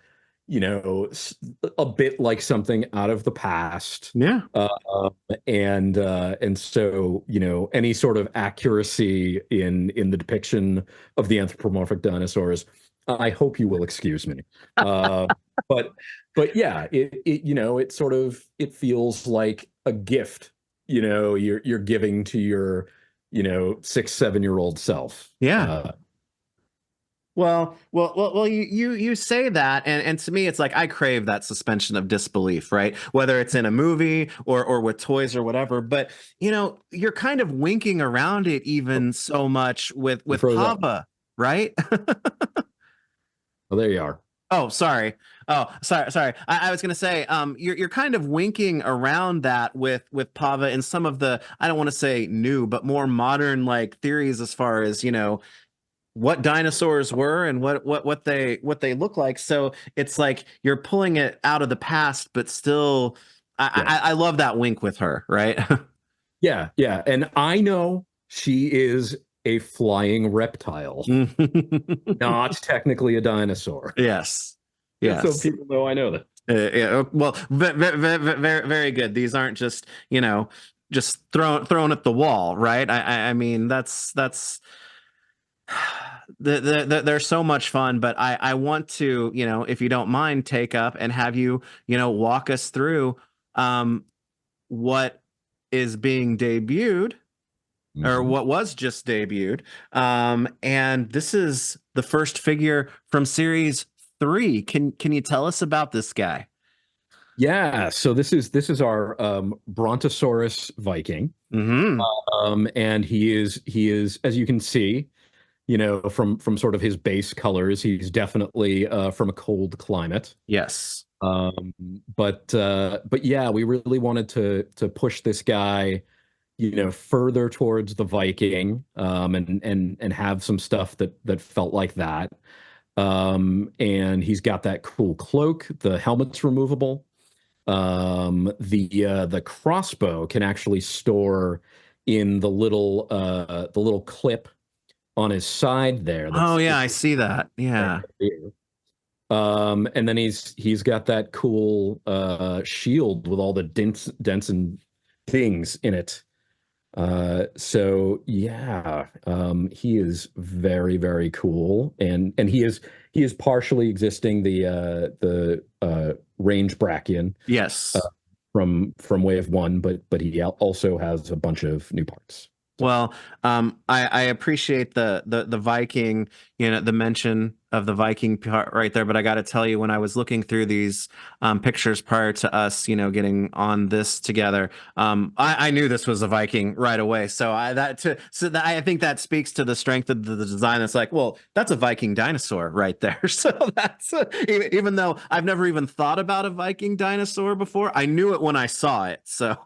a bit like something out of the past. Yeah. And so, any sort of accuracy in the depiction of the anthropomorphic dinosaurs, I hope you will excuse me. Uh, but but yeah, it sort of it feels like a gift, you're giving to your, 6, 7 year old self. Yeah. Well, you say that, and to me, it's like I crave that suspension of disbelief, right? Whether it's in a movie or with toys or whatever. But you're kind of winking around it even so much You with froze up. Papa, right? Oh, there you are. Oh, sorry. Oh, sorry. I was gonna say, you're kind of winking around that with Pava and some of the, I don't want to say new, but more modern like theories as far as what dinosaurs were and what they look like. So it's like you're pulling it out of the past, but still, Yeah. I love that wink with her, right? Yeah, yeah. And I know she is a flying reptile, not technically a dinosaur. Yes, Just so yes. people know I know that. Yeah, well, very good. These aren't just just thrown at the wall, right? I mean that's they're so much fun. But I want to, if you don't mind, take up and have you walk us through um what is being debuted, or Mhm. what was just debuted. And this is the first figure from series 3. Can you tell us about this guy? Yeah, so this is our Brontosaurus Viking. Hmm. And he is, as you can see, from sort of his base colors, he's definitely from a cold climate. Yes. Um, but yeah, we really wanted to push this guy, further towards the Viking, and have some stuff that felt like that. And he's got that cool cloak. The helmet's removable. The crossbow can actually store in the little clip on his side there. Oh That's yeah, it's I see that. right Yeah. there. And then he's got that cool shield with all the dents and things in it. So yeah, he is very, very cool, and he is partially existing the range Brachien uh, Yes. from Wave One, but he also has a bunch of new parts. So Well, I appreciate the Viking, the mention of the Viking part right there. But I got to tell you, when I was looking through these pictures prior to us, getting on this together, I knew this was a Viking right away. So I think that speaks to the strength of the design. It's like, well, that's a Viking dinosaur right there. So that's even though I've never even thought about a Viking dinosaur before, I knew it when I saw it. So.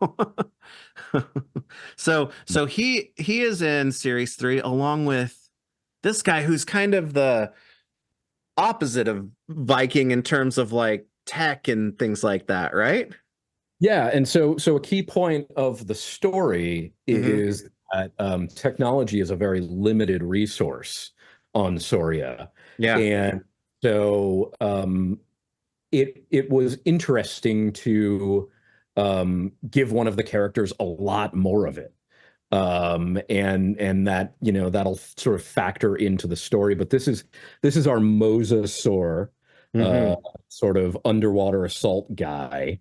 So he is in series 3 along with this guy who's kind of the opposite of Viking in terms of like tech and things like that, right? yeah, and so a key point of the story Hmm. is that technology is a very limited resource on Soria, Yeah. and so it was interesting to give one of the characters a lot more of it, and that that'll sort of factor into the story. But this is our mosasaur, uh, Hmm. sort of underwater assault guy.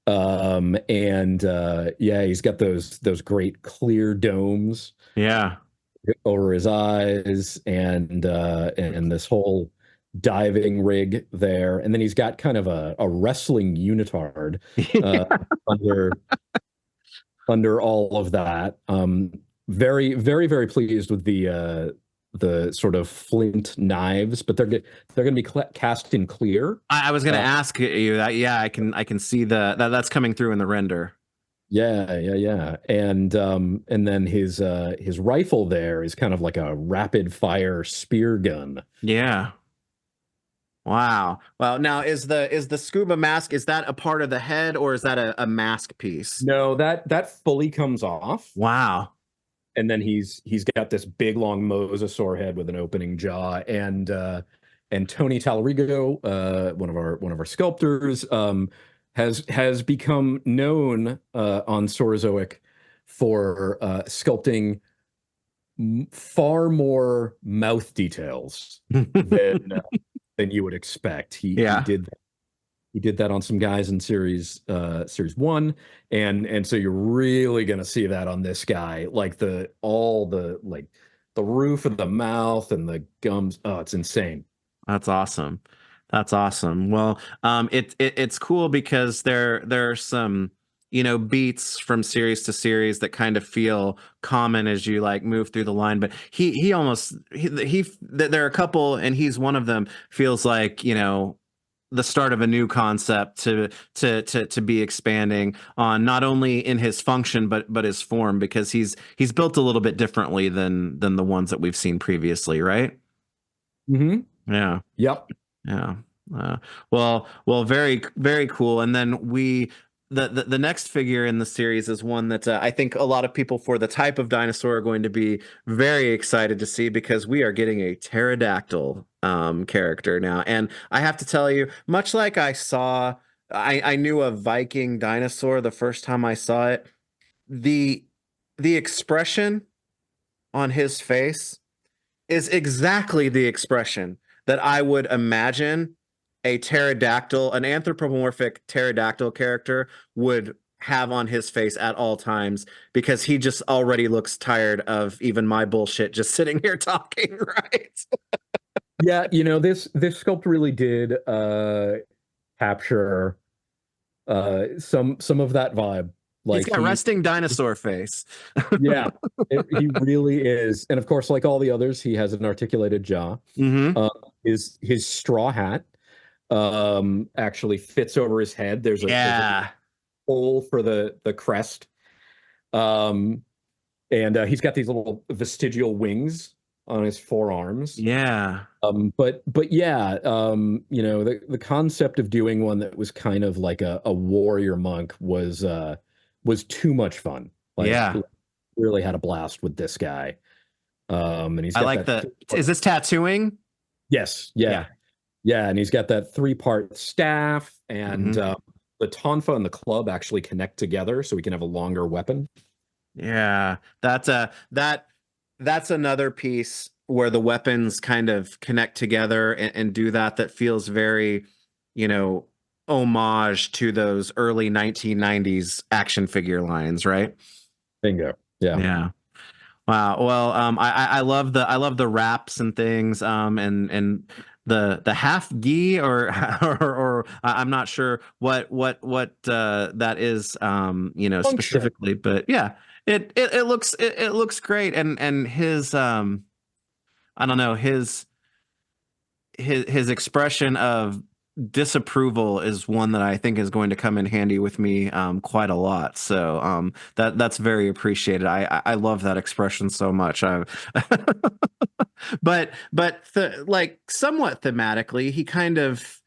And yeah, he's got those great clear domes Yeah. over his eyes, and this whole diving rig there, and then he's got kind of a wrestling unitard uh under all of that. Very, very, very pleased with the sort of flint knives, but they're going to be cast in clear. I was gonna uh ask you that. Yeah, I can see that's coming through in the render. Yeah, yeah, yeah. And then his rifle there is kind of like a rapid fire spear gun. Yeah. Wow. Well, now is the scuba mask, is that a part of the head or is that a mask piece? No, that fully comes off. Wow. And then he's got this big long mosasaur head with an opening jaw. And Tony Talarigo, one of our sculptors, has become known on Saurozoic for sculpting far more mouth details than you would expect. Yeah. He did that on some guys in series 1, and so you're really gonna see that on this guy, like the roof of the mouth and the gums. Oh, it's insane. That's awesome. That's awesome. Well, it's cool because there are some, beats from series to series that kind of feel common as you like move through the line. But he almost there are a couple, and he's one of them. Feels like the start of a new concept to be expanding on, not only in his function but his form, because he's built a little bit differently than the ones that we've seen previously, right? Hmm. Yeah. Yep. Yeah. Uh, well, very, very cool. And then the next figure in the series is one that I think a lot of people for the type of dinosaur are going to be very excited to see, because we are getting a pterodactyl character now. And I have to tell you, much like I knew a Viking dinosaur the first time I saw it, the the expression on his face is exactly the expression that I would imagine a pterodactyl, an anthropomorphic pterodactyl character would have on his face at all times, because he just already looks tired of even my bullshit just sitting here talking, right? Yeah, this sculpt really did capture some of that vibe. He's Like got resting dinosaur face. yeah, he really is. And of course, like all the others, he has an articulated jaw. Hmm. Uh, his straw hat actually fits over his head. There's a Yeah. hole for the crest. And he's got these little vestigial wings on his forearms. Yeah. But yeah, the concept of doing one that was kind of like a warrior monk was too much fun. Like Yeah. really had a blast with this guy. And he's I got like that the, is this tattooing? yes, Yeah. yeah. Yeah, and he's got that three-part staff, and Hmm. the tonfa and the club actually connect together, so he can have a longer weapon. Yeah. That's another piece where the weapons kind of connect together and do that that feels very, you know, homage to those early 1990s action figure lines, right? Bingo. Yeah. Yeah. Wow. Well, I love the wraps and things, and the half gi or or I'm not sure what that is, Function. specifically, but yeah, it looks great, and his I don't know, his expression of disapproval is one that I think is going to come in handy with me quite a lot. So that's very appreciated. I love that expression so much. Like somewhat thematically, he kind of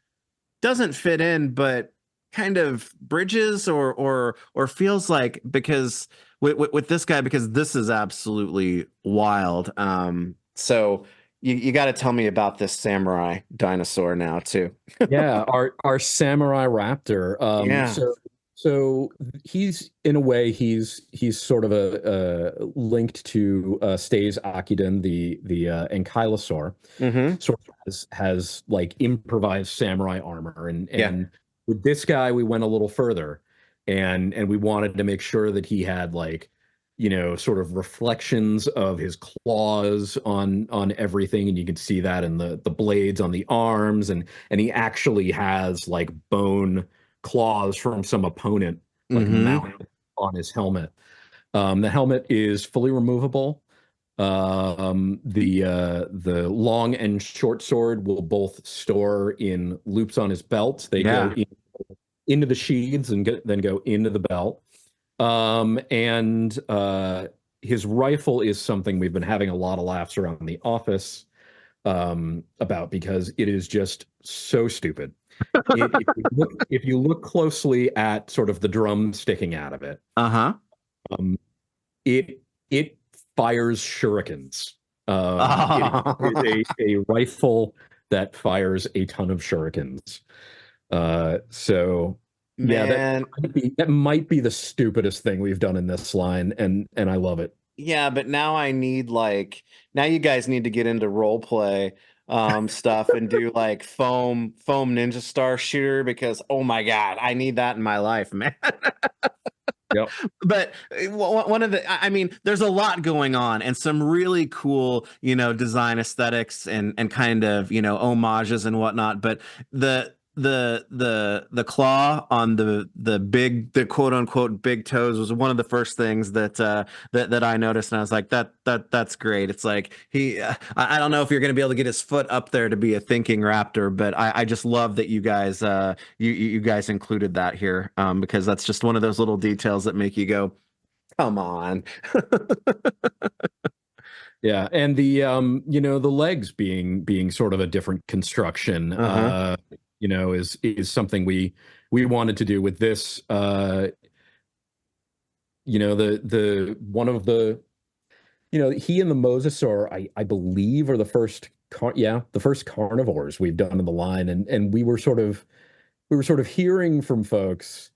doesn't fit in, but kind of bridges or feels like, because with this guy, because this is absolutely wild. So you got to tell me about this samurai dinosaur now too. Yeah, our samurai raptor. Yeah. So he's in a way he's sort of a linked to Stays Akiden, the ankylosaur. Hmm. Sort of has like improvised samurai armor, Yeah. and with this guy we went a little further, and we wanted to make sure that he had like sort of reflections of his claws on everything, and you can see that in the blades on the arms, and he actually has like bone claws from some opponent like Hmm. mounted on his helmet. The helmet is fully removable. The long and short sword will both store in loops on his belt. They go Yeah. into the sheaths and then go into the belt. And his rifle is something we've been having a lot of laughs around the office about because it is just so stupid. If you look closely at sort of the drum sticking out of it, Uh-huh. um, it fires shurikens. It is a rifle that fires a ton of shurikens. So yeah, Man. that might be the stupidest thing we've done in this line, and I love it. Yeah, but now I need like, now you guys need to get into role play stuff and do like foam ninja star shooter, because oh my God, I need that in my life, man. Yep. But one of the, I mean, there's a lot going on and some really cool, design aesthetics and kind of, homages and whatnot. But the claw on the quote unquote big toes was one of the first things that I noticed, and I was like, that's great. It's like I don't know if you're going to be able to get his foot up there to be a thinking raptor, but I just love that you guys you guys included that here, because that's just one of those little details that make you go, come on. Yeah, and the legs being sort of a different construction, Uh-huh. is something we wanted to do with this. The one of the he and the mosasaur, I believe, are the first carnivores we've done in the line, and we were sort of hearing from folks.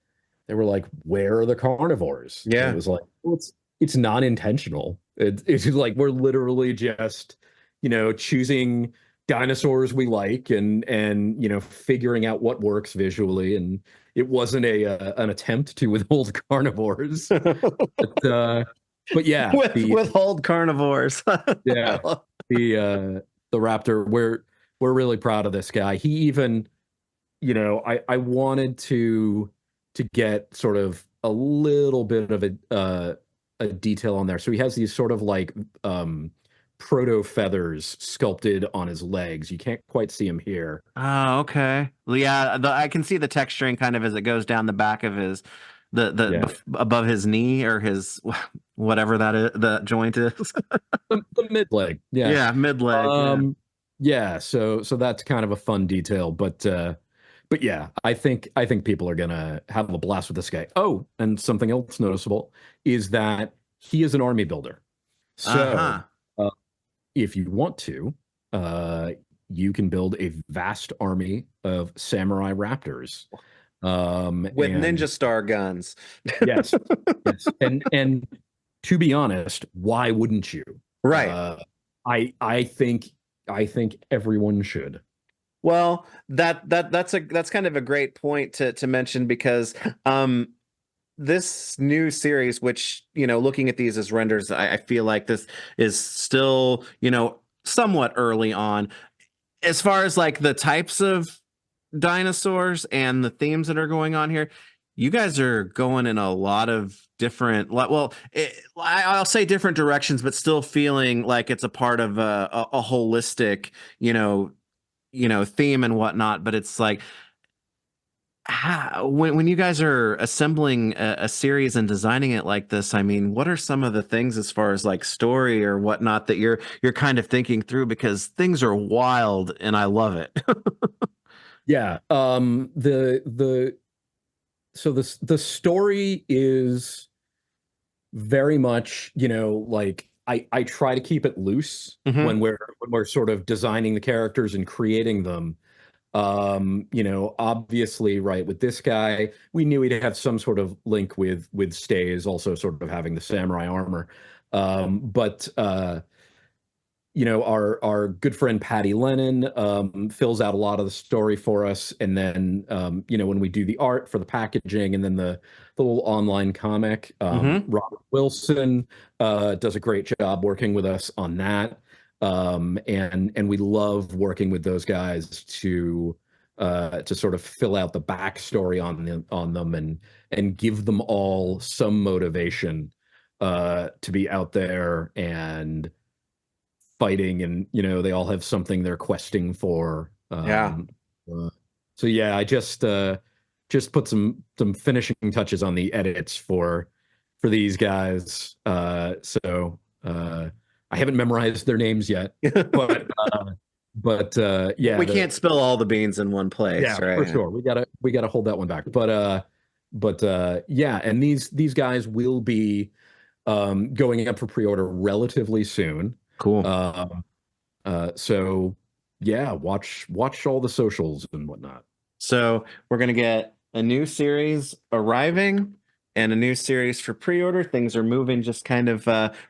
They were like, "Where are the carnivores?" And it Yeah. was like, well, it's not intentional. It's like we're literally just, choosing dinosaurs we like and figuring out what works visually. And it wasn't an attempt to withhold carnivores, but yeah, With hold carnivores. yeah, the uh, the raptor. We're really proud of this guy. He even I wanted to get sort of a little bit of a detail on there. So he has these sort of like proto feathers sculpted on his legs. You can't quite see him here. Oh, okay. Well, yeah, I can see the texturing kind of as it goes down the back of Yeah, above his knee or his whatever that is, the joint is. the mid leg. Yeah. Yeah, mid leg. Yeah. Yeah, so that's kind of a fun detail, but yeah, I think people are gonna have a blast with this guy. Oh, and something else noticeable is that he is an army builder. So Uh-huh. uh, if you want to, uh, you can build a vast army of samurai raptors. With And Ninja Star guns. yes, yes, and to be honest, why wouldn't you? Right. Uh, I think everyone should. Well, that's kind of a great point to mention because um this new series, which, looking at these as renders, I feel like this is still, somewhat early on as far as like the types of dinosaurs and the themes that are going on here. You guys are going in a lot of different, well, I'll say different directions, but still feeling like it's a part of a holistic, you know, theme and whatnot. But it's like, when you guys are assembling a series and designing it like this, I mean, what are some of the things as far as like story or whatnot that you're kind of thinking through, because things are wild and I love it. Yeah. The story is very much, like I try to keep it loose Hmm. when we're sort of designing the characters and creating them. Obviously, right, with this guy, we knew he'd have some sort of link with Stays, also sort of having the samurai armor. But our good friend Patty Lennon fills out a lot of the story for us, and then when we do the art for the packaging, and then the little online comic, Hmm. Robert Wilson does a great job working with us on that, and we love working with those guys to sort of fill out the backstory on them and give them all some motivation to be out there and fighting, and they all have something they're questing for. Yeah. Uh, so yeah, I just put some finishing touches on the edits for these guys. So I haven't memorized their names yet, but yeah, We can't spill all the beans in one place, yeah, for right? sure. We gotta hold that one back. But yeah, and these guys will be going up for pre-order relatively soon. Cool. Um, so yeah, watch all the socials and whatnot. So we're going to get a new series arriving and a new series for pre-order. Things are moving just kind of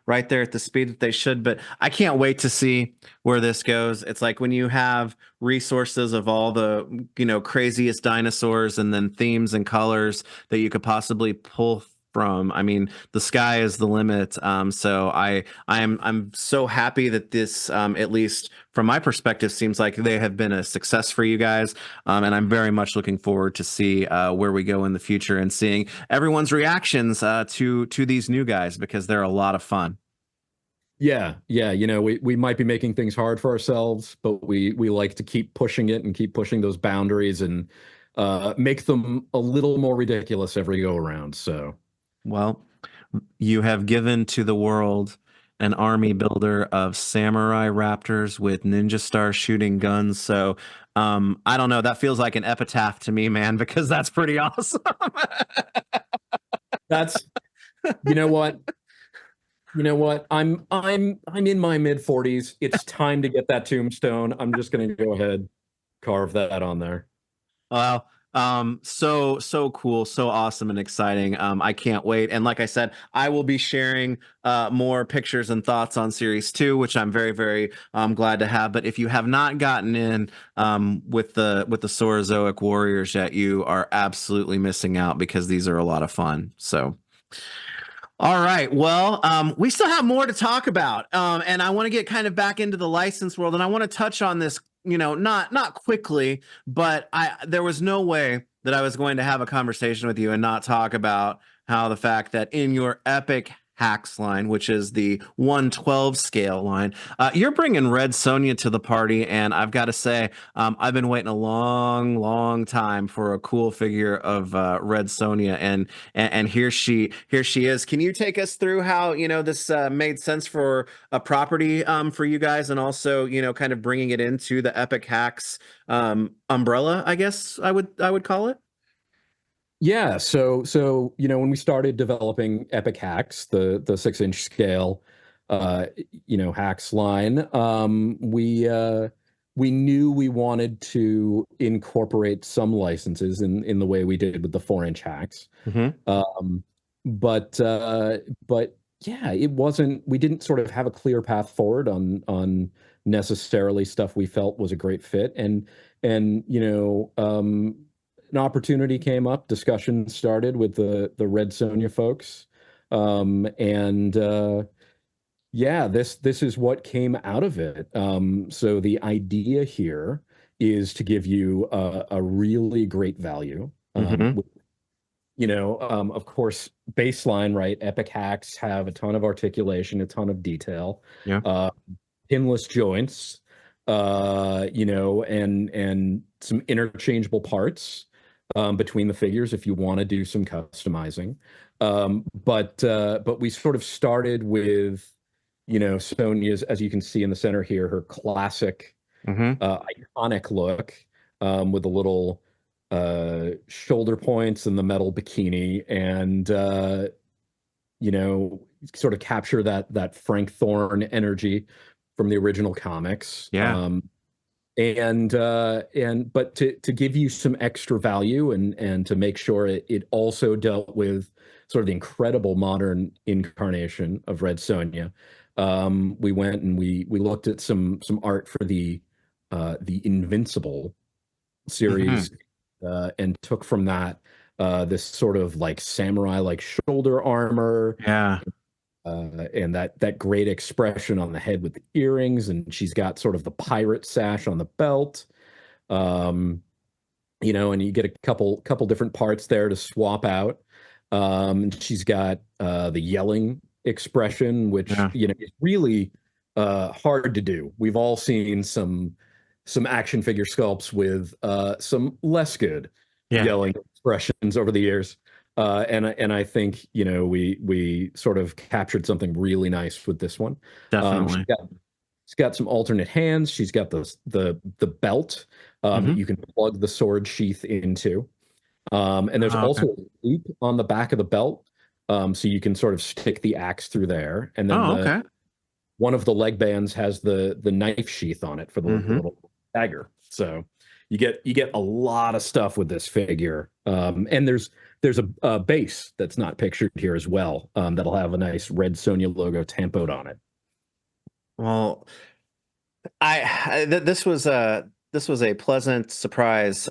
right there at the speed that they should. But I can't wait to see where this goes. It's like when you have resources of all the, craziest dinosaurs and then themes and colors that you could possibly pull from. I mean, the sky is the limit. So I'm so happy that this, at least from my perspective, seems like they have been a success for you guys. And I'm very much looking forward to see where we go in the future and seeing everyone's reactions to these new guys, because they're a lot of fun. Yeah, yeah, we might be making things hard for ourselves, but we like to keep pushing it and keep pushing those boundaries and make them a little more ridiculous every go around. So Well, you have given to the world an army builder of samurai raptors with ninja star shooting guns. So I don't know. That feels like an epitaph to me, man, because that's pretty awesome. that's you know what I'm in my mid 40s. It's time to get that tombstone. I'm just gonna go ahead, carve that on there. Wow. So cool, so awesome and exciting. I can't wait. And like I said, I will be sharing more pictures and thoughts on series two, which I'm very, very glad to have. But if you have not gotten in with the Saurozoic Warriors yet, you are absolutely missing out, because these are a lot of fun. So all right. Well, we still have more to talk about, and I want to get kind of back into the license world, and I want to touch on this. Not quickly, but there was no way that I was going to have a conversation with you and not talk about how the fact that in your epic H.A.C.K.S line, which is the 112 scale line. You're bringing Red Sonja to the party, and I've got to say, I've been waiting a long, long time for a cool figure of Red Sonja, and here she is. Can you take us through how this made sense for a property for you guys, and also kind of bringing it into the Epic Hacks umbrella? I guess I would call it. Yeah, so when we started developing Epic Hacks, the 6-inch scale, hacks line, we knew we wanted to incorporate some licenses in the way we did with the 4-inch hacks. Hmm. Um, but yeah, it wasn't. We didn't sort of have a clear path forward on necessarily stuff we felt was a great fit, and an opportunity came up. Discussion started with the Red Sonja folks, and yeah, this is what came out of it. So the idea here is to give you a really great value. Hmm. Of course, baseline, right? Epic hacks have a ton of articulation, a ton of detail, Yeah. uh, pinless joints, and some interchangeable parts between the figures if you want to do some customizing. But we sort of started with, Sonya's, as you can see in the center here, her classic, Hmm. iconic look with the little shoulder points and the metal bikini, and sort of capture that Frank Thorne energy from the original comics. Yeah. But to give you some extra value and to make sure it also dealt with sort of the incredible modern incarnation of Red Sonja, we went and we looked at some art for the Invincible Hmm. series, and took from that this sort of like samurai like shoulder armor, Yeah. and that great expression on the head with the earrings, and she's got sort of the pirate sash on the belt. Um, and you get a couple different parts there to swap out. She's got the yelling expression, which Yeah. is really hard to do. We've all seen some action figure sculpts with some less good Yeah. yelling expressions over the years. And I think we sort of captured something really nice with this one. She's Definitely. got some alternate hands. She's got the belt that Hmm. you can plug the sword sheath into. And there's Oh, okay. also a loop on the back of the belt, so you can sort of stick the axe through there. And then Oh, the okay. one of the leg bands has the knife sheath on it for the Hmm. little dagger. So you get a lot of stuff with this figure. And there's a base that's not pictured here as well, that'll have a nice red Sonja logo tampoed on it. Well, this was a pleasant surprise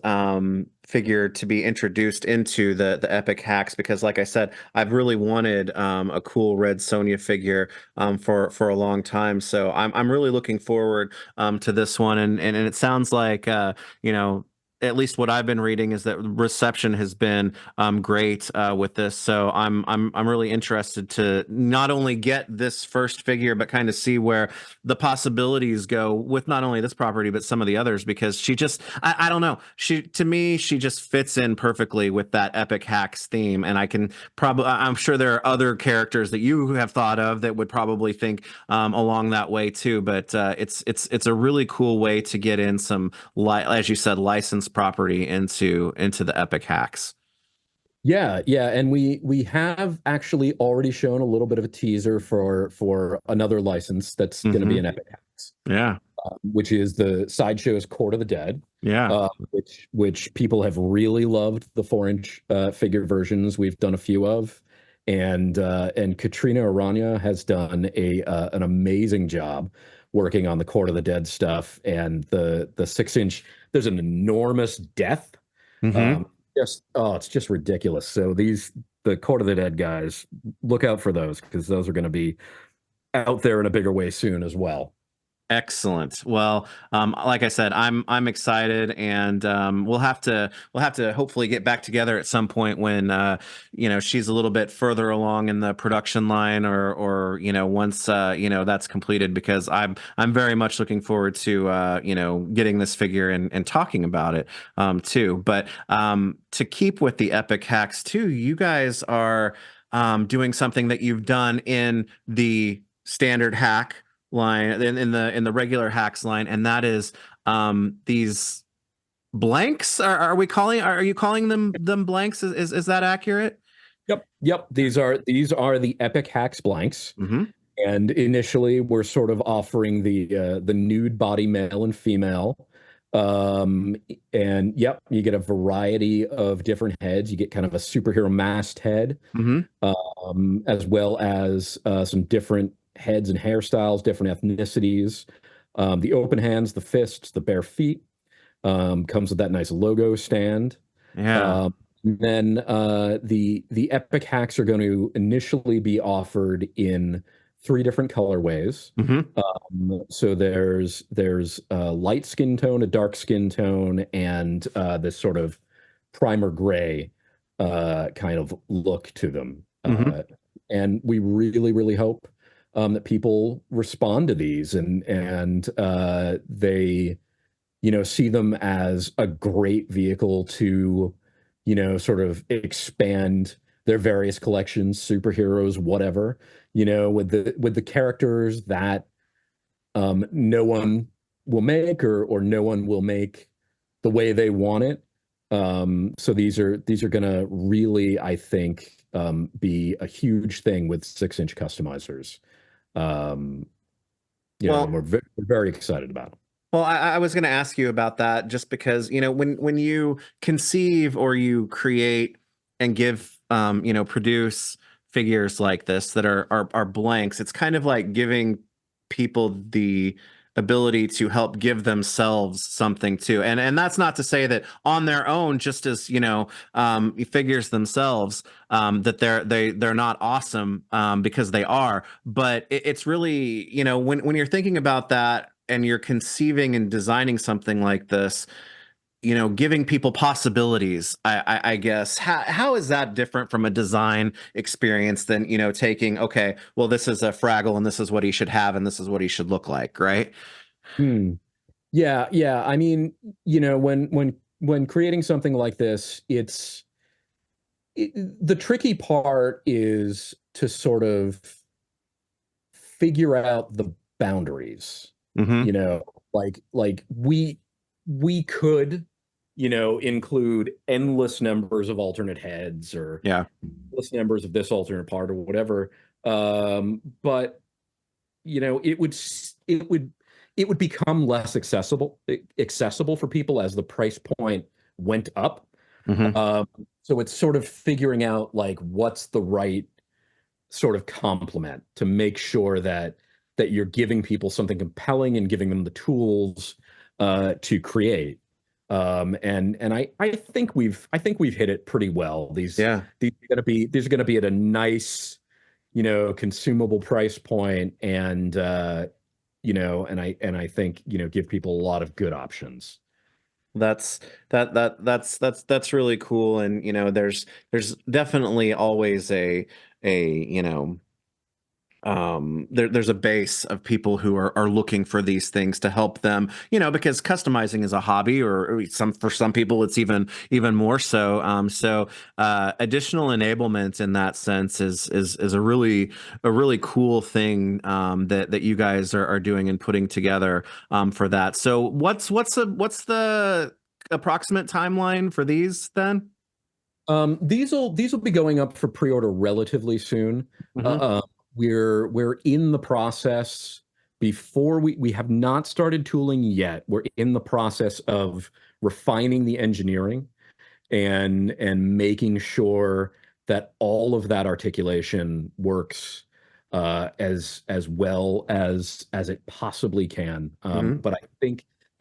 figure to be introduced into the Epic Hacks, because like I said, I've really wanted a cool Red Sonja figure for a long time. So I'm really looking forward to this one, and it sounds like you know. At least what I've been reading is that reception has been great with this. So I'm really interested to not only get this first figure, but kind of see where the possibilities go with not only this property but some of the others, because I don't know, to me she just fits in perfectly with that Epic Hacks theme. And I'm sure there are other characters that you have thought of that would probably think along that way too, but it's a really cool way to get in some, as you said, licensed property into the Epic Hacks. Yeah, yeah, and we have actually already shown a little bit of a teaser for another license that's going to be Hmm. an Epic Hacks, Yeah. which is the Sideshow's Court of the Dead, Yeah. which people have really loved the 4-inch figure versions we've done a few of, and Katrina Aranya has done an amazing job working on the Court of the Dead stuff, and the 6-inch. There's an enormous death. Hmm. Um, it's just ridiculous. So the Court of the Dead guys, look out for those, because those are going to be out there in a bigger way soon as well. Excellent. Well, like I said, I'm excited, and we'll have to hopefully get back together at some point when she's a little bit further along in the production line, or once that's completed, because I'm very much looking forward to getting this figure and talking about it too. But to keep with the epic hacks too, you guys are doing something that you've done in the standard hack line, in the regular hacks line, and that is these blanks. Are you calling them blanks? Is that accurate? Yep. These are the Epic Hacks blanks. Mm-hmm. And initially, we're sort of offering the nude body, male and female. Um, and yep, you get a variety of different heads. You get kind of a superhero masked head, Mm-hmm. as well as some different heads and hairstyles, different ethnicities. The open hands, the fists, the bare feet. Comes with that nice logo stand. Yeah. Um, then the Epic Hacks are going to initially be offered in three different colorways. Mm-hmm. So there's a light skin tone, a dark skin tone, and this sort of primer gray kind of look to them. Mm-hmm. And we really, really hope that people respond to these and they see them as a great vehicle to, sort of expand their various collections, superheroes, whatever, with the characters that no one will make or no one will make the way they want it. So these are gonna really, I think, be a huge thing with 6-inch customizers. Um, and Well, we're very excited about them. Well, I was going to ask you about that, just because, when you conceive or you create and give, produce figures like this that are blanks, it's kind of like giving people the ability to help give themselves something too. And that's not to say that on their own, just as, figures themselves, that they're not awesome, because they are. But it's really, when you're thinking about that and you're conceiving and designing something like this, giving people possibilities, I guess, how is that different from a design experience than, taking, okay, well, this is a Fraggle and this is what he should have and this is what he should look like, right? Hmm. Yeah, yeah. I mean, when creating something like this, the tricky part is to sort of figure out the boundaries. You Mm-hmm. know, like we could, include endless numbers of alternate heads or Yeah. endless numbers of this alternate part or whatever. But it would become less accessible for people as the price point went up. Mm-hmm. Um, so it's sort of figuring out like what's the right sort of complement to make sure that you're giving people something compelling and giving them the tools to create. And I think we've hit it pretty well. Yeah. These are gonna be at a nice, consumable price point, and and I think give people a lot of good options. That's that's really cool. And there's definitely always a there's a base of people who are looking for these things to help them, because customizing is a hobby, or for some people it's even more so. So additional enablement in that sense is a really cool thing, that you guys are doing and putting together, for that. So what's the approximate timeline for these then? These will be going up for pre-order relatively soon. Hmm. Uh, we're in the process. Before we have not started tooling yet. We're in the process of refining the engineering and making sure that all of that articulation works as well as it possibly can. Hmm. But I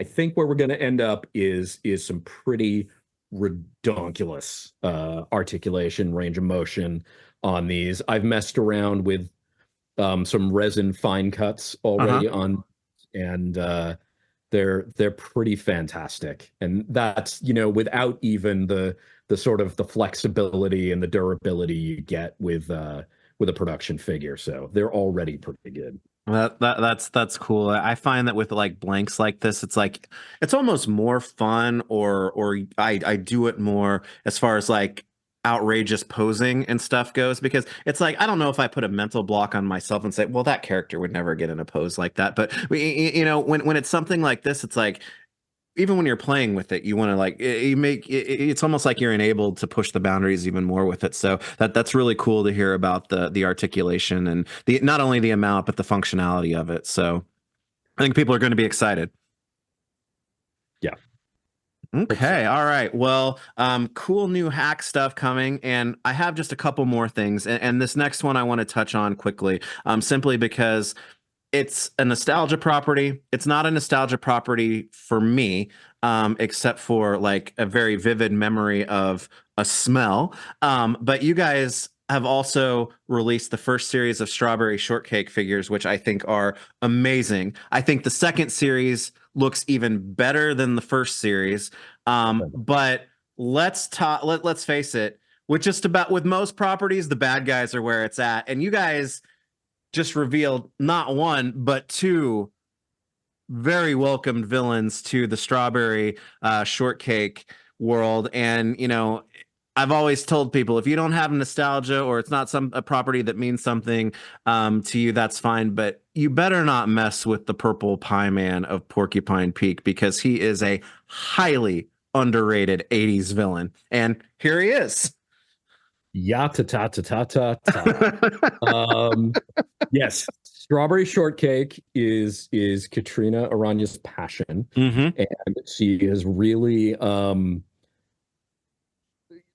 think where we're going to end up is some pretty redonkulous articulation, range of motion on these. I've messed around with some resin fine cuts Uh-huh. already on and they're pretty fantastic. And that's, without even the sort of the flexibility and the durability you get with a production figure. So they're already pretty good. That's cool. I find that with like blanks like this, it's like it's almost more fun, or I do it more as far as like outrageous posing and stuff goes, because it's like I don't know if I put a mental block on myself and say, well, that character would never get in a pose like that. But when it's something like this, it's like even when you're playing with it, you want to like it's almost like you're enabled to push the boundaries even more with it. So that's really cool to hear about the articulation and the not only the amount but the functionality of it. So I think people are going to be excited. Yeah. Hope so. Okay, all right. Well, cool new hack stuff coming, and I have just a couple more things, and this next one I want to touch on quickly, simply because it's a nostalgia property. It's not a nostalgia property for me, except for like a very vivid memory of a smell. But you guys have also released the first series of strawberry shortcake figures, which I think are amazing. I think the second series looks even better than the first series. But let's face it, with most properties, the bad guys are where it's at. And you guys just revealed not one but two very welcomed villains to the strawberry shortcake world. And I've always told people, if you don't have nostalgia or it's not a property that means something to you, that's fine, but you better not mess with the purple pie man of Porcupine Peak, because he is a highly underrated 80s villain, and here he is. Ya ta ta ta ta ta ta. Yes, strawberry shortcake is Katrina Aranya's passion, Hmm. and she is really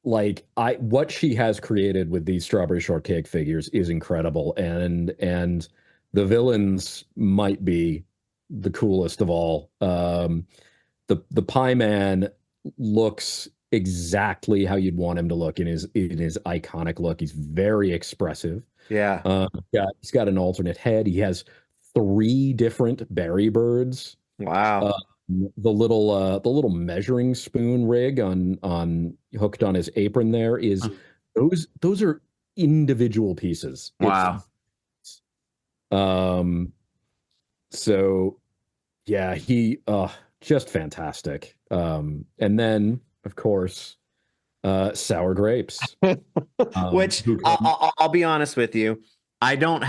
like I what she has created with these strawberry shortcake figures is incredible, and the villains might be the coolest of all. The Pie Man looks exactly how you'd want him to look in his iconic look. He's very expressive. Yeah. He's got an alternate head. He has three different berry birds. Wow. Uh, the little measuring spoon rig on hooked on his apron there is those are individual pieces. Wow. Um so yeah, he just fantastic. And then of course sour grapes. Which Who come I'll be honest with you, I don't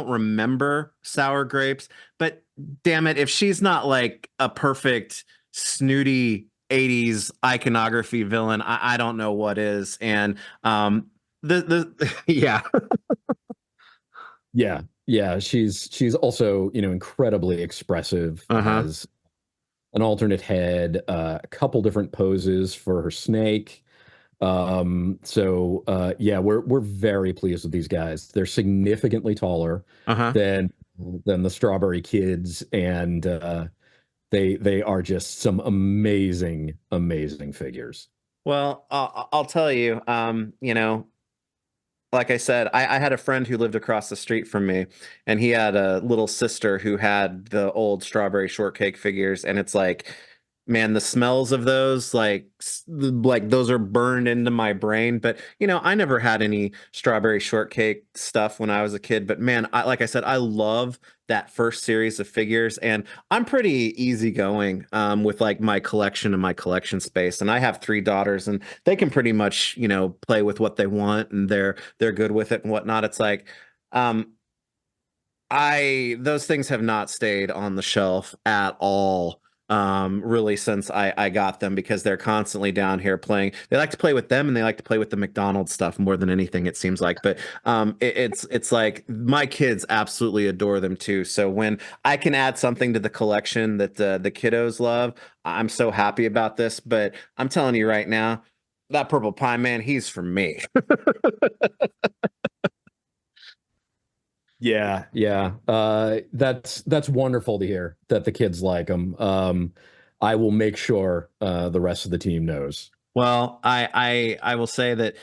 remember sour grapes, but damn it, if she's not like a perfect snooty 80s iconography villain, I don't know what is. And the yeah. Yeah, yeah, she's also, incredibly expressive, Uh-huh. has an alternate head, a couple different poses for her snake. Yeah, we're very pleased with these guys. They're significantly taller Uh-huh. than the Strawberry Kids, and they are just some amazing, amazing figures. Well, I'll tell you, like I said, I had a friend who lived across the street from me, and he had a little sister who had the old strawberry shortcake figures, and it's like, man, the smells of those, like those are burned into my brain. But I never had any strawberry shortcake stuff when I was a kid. But man, like I said, I love that first series of figures, and I'm pretty easygoing with like my collection and my collection space. And I have three daughters, and they can pretty much play with what they want, and they're good with it and whatnot. It's like um I those things have not stayed on the shelf at all, really, since I got them, because they're constantly down here playing. They like to play with them, and they like to play with the McDonald's stuff more than anything, it seems like. But it's like my kids absolutely adore them too. So when I can add something to the collection that the kiddos love, I'm so happy about this. But I'm telling you right now, that purple pie man, he's for me. Yeah, yeah. That's wonderful to hear that the kids like them. I will make sure the rest of the team knows. Well, I will say that,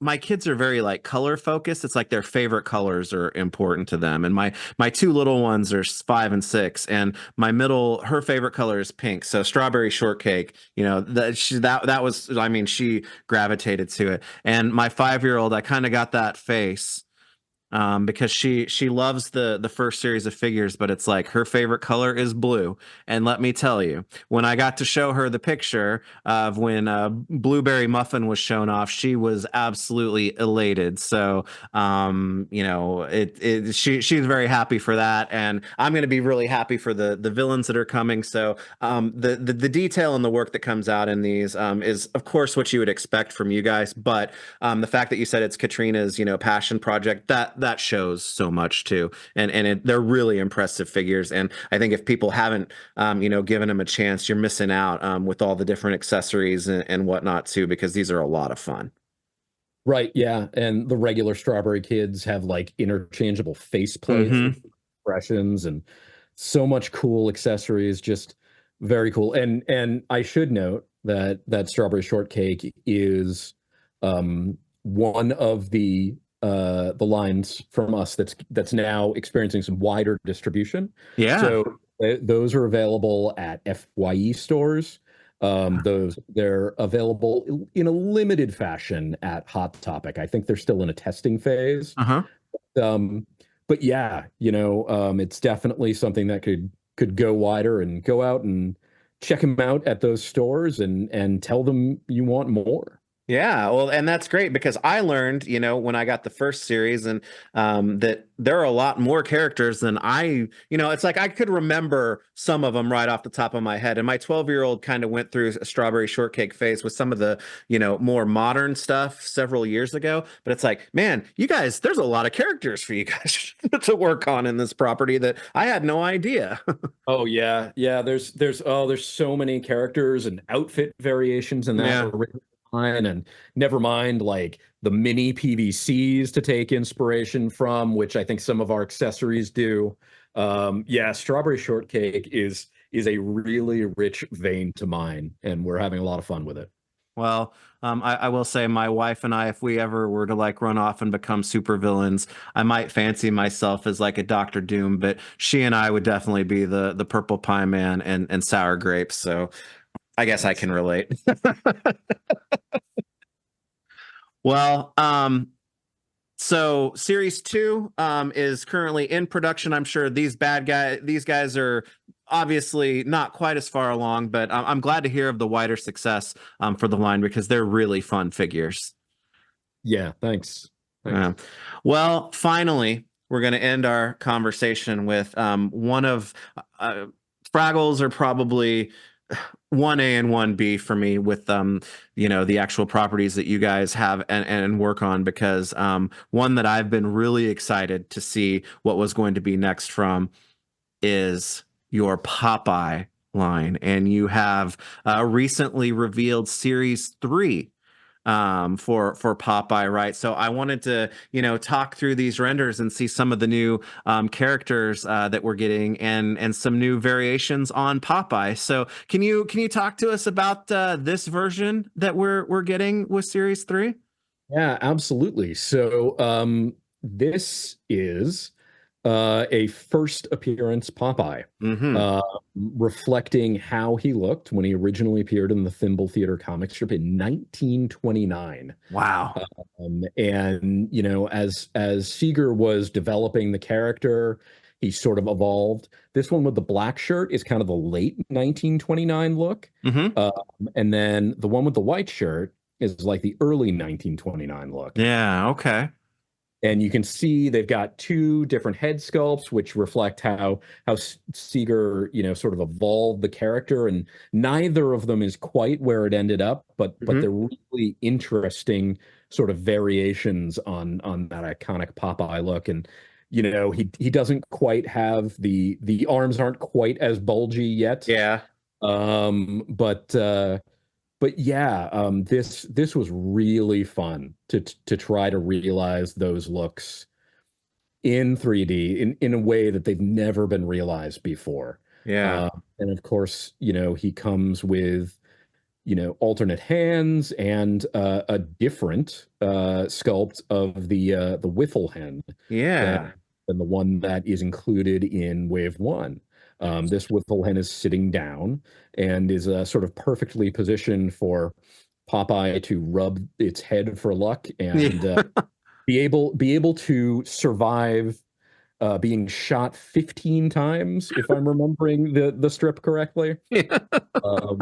my kids are very like color focused. It's like their favorite colors are important to them. And my two little ones are 5 and 6, and my middle, her favorite color is pink. So strawberry shortcake, that was, I mean, she gravitated to it. And my 5-year-old, I kind of got that face, because she loves the first series of figures, but it's like her favorite color is blue. And let me tell you, when I got to show her the picture of when Blueberry Muffin was shown off, she was absolutely elated. So, she's very happy for that, and I'm going to be really happy for the villains that are coming. So, the detail and the work that comes out in these, is of course what you would expect from you guys, but the fact that you said it's Katrina's, passion project, that shows so much too, and they're really impressive figures. And I think if people haven't, given them a chance, you're missing out, with all the different accessories and whatnot too, because these are a lot of fun. Right, yeah. And the regular Strawberry Kids have like interchangeable face plates with Hmm. expressions and so much cool accessories, just very cool. And I should note that Strawberry Shortcake is one of the lines from us that's now experiencing some wider distribution. Yeah. So those are available at FYE stores. They're available in a limited fashion at Hot Topic. I think they're still in a testing phase. Uh-huh. Um, but yeah, it's definitely something that could go wider and go out and check them out at those stores and tell them you want more. Yeah, well, and that's great because I learned, when I got the first series, and that there are a lot more characters than it's like I could remember some of them right off the top of my head. And my 12-year-old kind of went through a strawberry shortcake phase with some of the, more modern stuff several years ago. But it's like, man, you guys, there's a lot of characters for you guys to work on in this property that I had no idea. Oh yeah, yeah. There's so many characters and outfit variations in that Yeah. original line, and never mind like the mini PVCs to take inspiration from, which I think some of our accessories do. Yeah, Strawberry Shortcake is a really rich vein to mine, and we're having a lot of fun with it. Well, I will say my wife and I, if we ever were to like run off and become supervillains, I might fancy myself as like a Doctor Doom, but she and I would definitely be the Purple Pie Man and Sour Grapes. So I guess I That's can relate. Well, so series two, is currently in production. I'm sure these guys are obviously not quite as far along, but I'm glad to hear of the wider success, for the line, because they're really fun figures. yeah, thanks. Yeah. Thanks. Well, finally, we're going to end our conversation with, one of, uh, Fraggles are probably 1A and 1B for me with, the actual properties that you guys have and work on, because, one that I've been really excited to see what was going to be next from is your Popeye line. And you have, recently revealed series three, for Popeye, right? So I wanted to, talk through these renders and see some of the new, characters, that we're getting, and some new variations on Popeye. So can you talk to us about, this version that we're getting with series three? Yeah, absolutely. So this is a first appearance Popeye, Mm-hmm. uh, reflecting how he looked when he originally appeared in the Thimble Theater comic strip in 1929. Wow. And as Seeger was developing the character, he sort of evolved. This one with the black shirt is kind of the late 1929 look, Mm-hmm. um, and then the one with the white shirt is like the early 1929 look. Yeah. Okay. And you can see they've got two different head sculpts, which reflect how Seeger, sort of evolved the character, and neither of them is quite where it ended up, but Mm-hmm. they're really interesting sort of variations on that iconic Popeye look. And he doesn't quite have the arms aren't quite as bulgy yet, Yeah. um, but uh, but yeah, this was really fun to try to realize those looks in 3D in a way that they've never been realized before. Yeah. Uh, and of course, he comes with alternate hands and a different sculpt of the Wiffle hen than Yeah. than the one that is included in Wave One. This Wiffle hen is sitting down and is sort of perfectly positioned for Popeye to rub its head for luck and Yeah. be able to survive being shot 15 times, if I'm remembering the strip correctly. Um,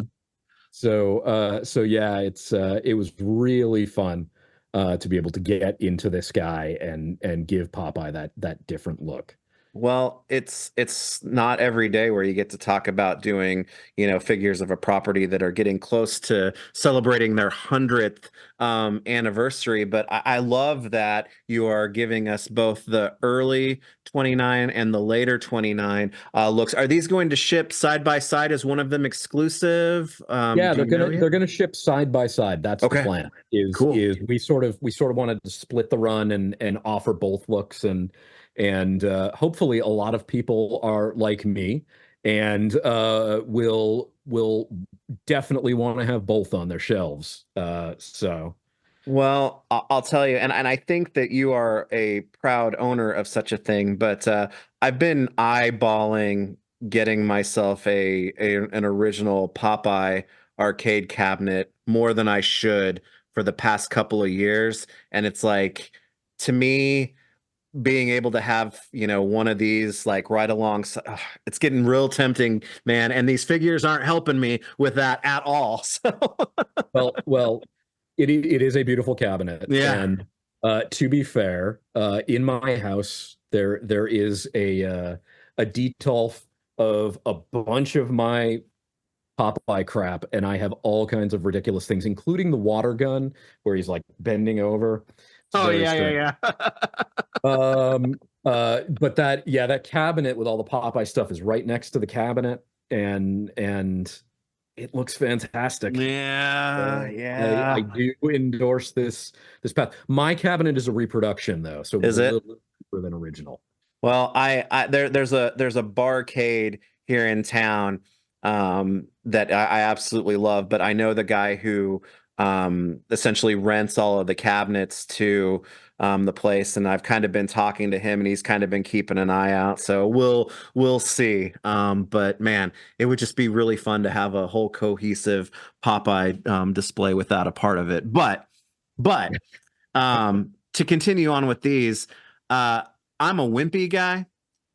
so yeah, it was really fun to be able to get into this guy and give Popeye that different look. Well, it's not every day where you get to talk about doing, figures of a property that are getting close to celebrating their 100th anniversary. But I love that you are giving us both the early 29 and the later 29 looks. Are these going to ship side by side? Is one of them exclusive? Yeah, Do they're you know gonna yet? they're gonna ship side by side. That's the Okay, plan. Is cool. is we sort of wanted to split the run and offer both looks and hopefully a lot of people are like me and will definitely want to have both on their shelves. So Well, I'll tell you, and I think that you are a proud owner of such a thing, but I've been eyeballing getting myself an original Popeye arcade cabinet more than I should for the past couple of years, and it's like, to me, being able to have, one of these like right along, it's getting real tempting, man, and these figures aren't helping me with that at all. So, well, it is a beautiful cabinet, yeah. and to be fair, in my house there is a detolf of a bunch of my Popeye crap, and I have all kinds of ridiculous things, including the water gun where he's like bending over. It's Oh very yeah, strange. yeah, yeah. But that cabinet with all the Popeye stuff is right next to the cabinet, and it looks fantastic. Yeah, I yeah. do endorse this path. My cabinet is a reproduction though, so it was Is a it? little cheaper than original. Well, there's a barcade here in town that I absolutely love, but I know the guy who essentially rents all of the cabinets to the place, and I've kind of been talking to him, and he's kind of been keeping an eye out. So we'll see. But man, it would just be really fun to have a whole cohesive Popeye display without a part of it. But to continue on with these, uh, I'm a wimpy guy.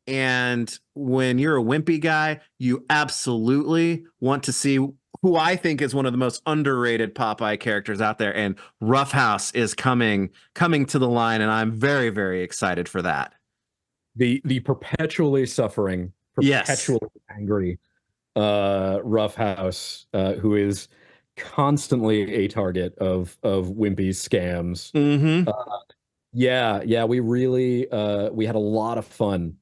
And when you're a wimpy guy, you absolutely want to see who I think is one of the most underrated Popeye characters out there. And Roughhouse is coming to the line, and I'm very, very excited for that. The perpetually suffering, Yes. perpetually angry roughhouse who is constantly a target of Wimpy's scams. Mm-hmm. Uh, yeah, we had a lot of fun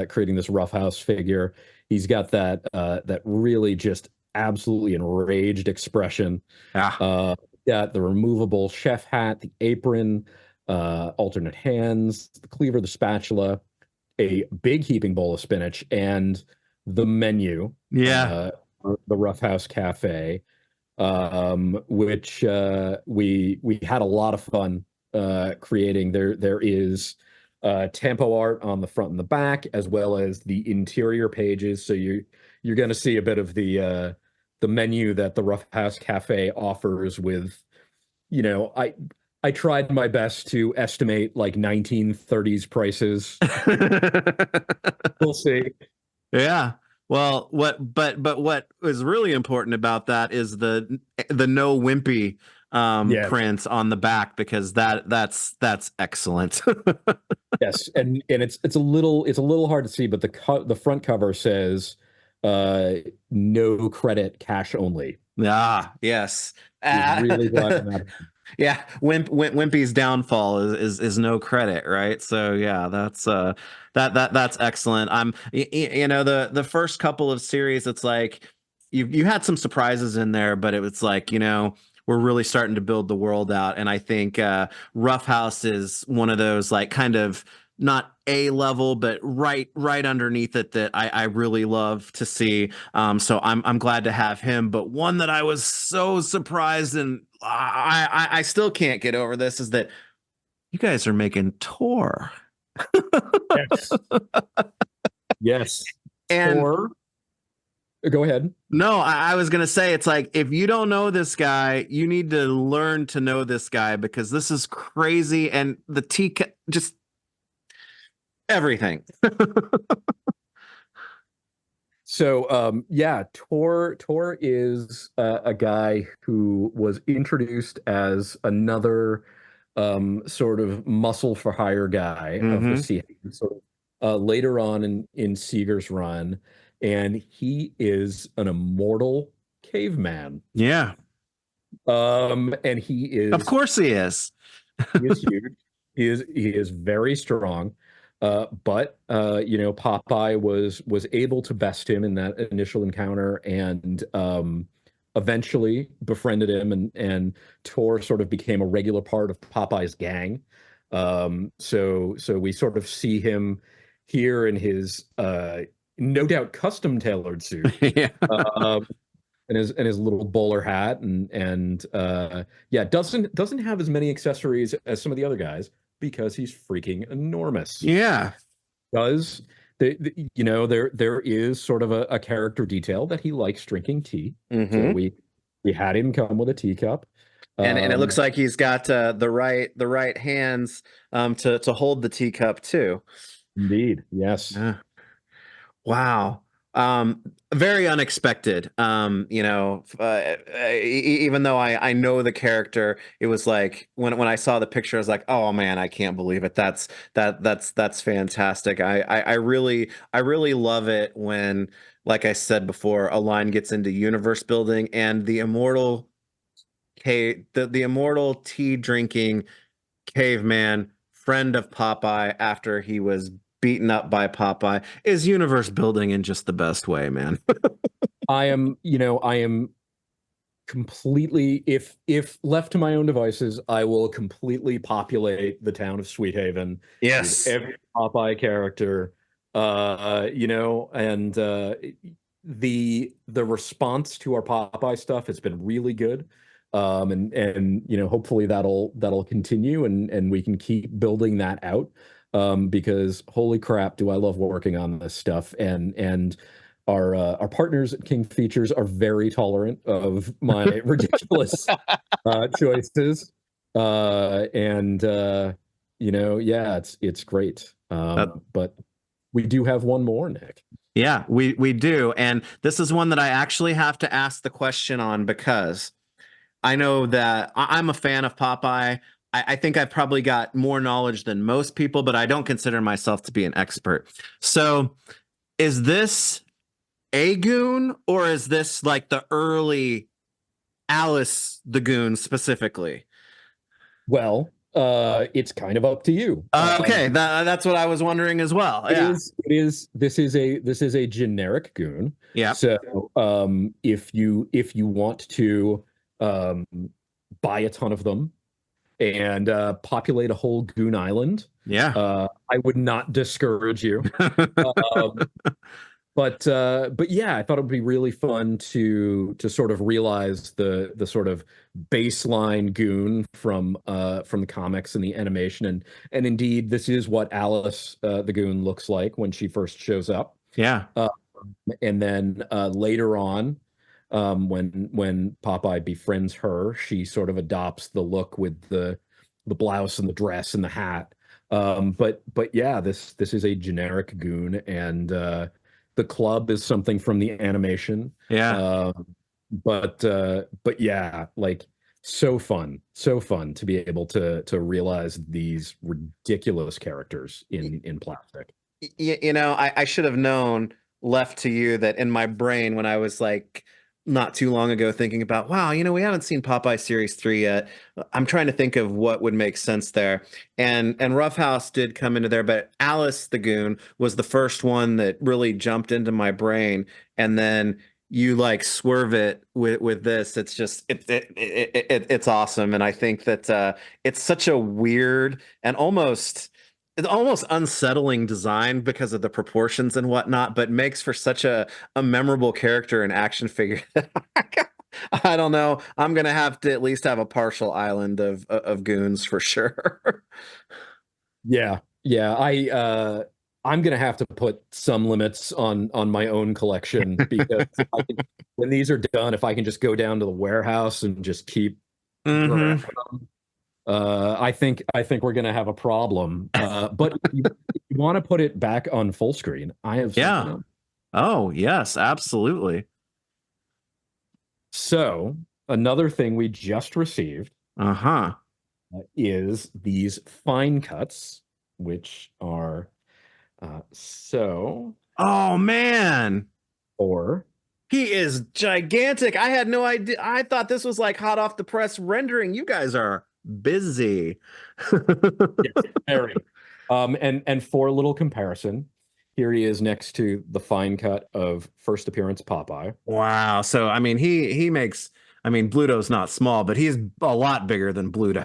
creating this roughhouse figure. He's got that really just absolutely enraged expression. Yeah. Uh, got the removable chef hat, the apron, alternate hands, the cleaver, the spatula, a big heaping bowl of spinach, and the menu, Yeah. uh, the Rough House Cafe, which we had a lot of fun creating. There is tempo art on the front and the back, as well as the interior pages. So you're going to see a bit of the menu that the Rough House Cafe offers with, I tried my best to estimate like 1930s prices. We'll see. Yeah. Well, but what is really important about that is the no wimpy Yes, print on the back, because that's excellent. yes, and it's a little hard to see, but the front cover says uh no credit, cash only. Ah, yes. Is Ah, really driving that. yeah, Wimpy's downfall is no credit, right? So yeah, that's excellent. The first couple of series, it's like you had some surprises in there, but it was like, we're really starting to build the world out, and I think Rough House is one of those like kind of not A level, but right underneath it that I really love to see. So I'm glad to have him. But one that I was so surprised and I still can't get over this is that you guys are making Tor. Yes. Yes. And Or go ahead. no, I was gonna say it's like if you don't know this guy, you need to learn to know this guy because this is crazy and the T just everything. So yeah, Tor is a guy who was introduced as another sort of muscle for hire guy of the Hmm. sea sort of later on in Seeger's run, and he is an immortal caveman. Yeah, And of course he is. he is huge. He is very strong. But Popeye was able to best him in that initial encounter and eventually befriended him and Tor sort of became a regular part of Popeye's gang. So we sort of see him here in his no doubt custom tailored suit. Yeah. Um, and his little bowler hat and yeah, doesn't have as many accessories as some of the other guys because he's freaking enormous. Yeah. Does there is sort of a character detail that he likes drinking tea. So Hmm. we had him come with a teacup. And it looks Um, like he's got the right hands to hold the teacup too. Indeed, yes. Yeah. Wow. Very unexpected. Even though I know the character, it was like when I saw the picture, I was like, oh man, I can't believe it. That's fantastic. I really love it when, like I said before, a line gets into universe building and the immortal tea drinking caveman, friend of Popeye after he was beaten up by Popeye, is universe building in just the best way, man. I am completely, if left to my own devices, I will completely populate the town of Sweet Haven with Yes. every Popeye character. And the response to our Popeye stuff has been really good. And hopefully that'll continue and we can keep building that out. Because holy crap, do I love working on this stuff. And our partners at King Features are very tolerant of my ridiculous choices, and yeah, it's great. That, But we do have one more, Nick. yeah, we do. And this is one that I actually have to ask the question on because I know that I'm a fan of Popeye. I think I've probably got more knowledge than most people, but I don't consider myself to be an expert. So, is this a goon or is this like the early Alice the Goon specifically? Well, it's kind of up to you. Okay, that's what I was wondering as well. It Yeah, is. It is. This is a generic goon. yeah, So, if you want to um, buy a ton of them and populate a whole goon island, yeah, I would not discourage you. Um, but yeah, I thought it would be really fun to sort of realize the sort of baseline goon from the comics and the animation, and indeed this is what Alice the goon looks like when she first shows up. yeah, Uh, and then later on, when Popeye befriends her, she sort of adopts the look with the blouse and the dress and the hat. But yeah, this is a generic goon, and the club is something from the animation. yeah. Um, but yeah, like so fun to be able to realize these ridiculous characters in plastic. I should have known left to you that in my brain when I was like not too long ago thinking about, wow, we haven't seen Popeye Series 3 yet. I'm trying to think of what would make sense there. And Roughhouse did come into there, but Alice the Goon was the first one that really jumped into my brain. And then you like swerve it with this. It's just it's awesome. And I think that it's such a weird and almost it's almost unsettling design because of the proportions and whatnot, but makes for such a memorable character and action figure that I don't know. I'm gonna have to at least have a partial island of goons for sure. Yeah, yeah. I'm gonna have to put some limits on my own collection because when these are done, if I can just go down to the warehouse and just keep Hmm. grabbing them, I think we're gonna have a problem. But if you want to put it back on full screen, I have something Yeah. else. Oh, yes, absolutely. So another thing we just received Uh-huh. is these fine cuts, which are so Oh man. or He is gigantic. I had no idea. I thought this was like hot off the press rendering. You guys are busy. yes, very. And for a little comparison, here he is next to the fine cut of first appearance Popeye. Wow. So I mean he makes I mean Bluto's not small, but he's a lot bigger than Bluto.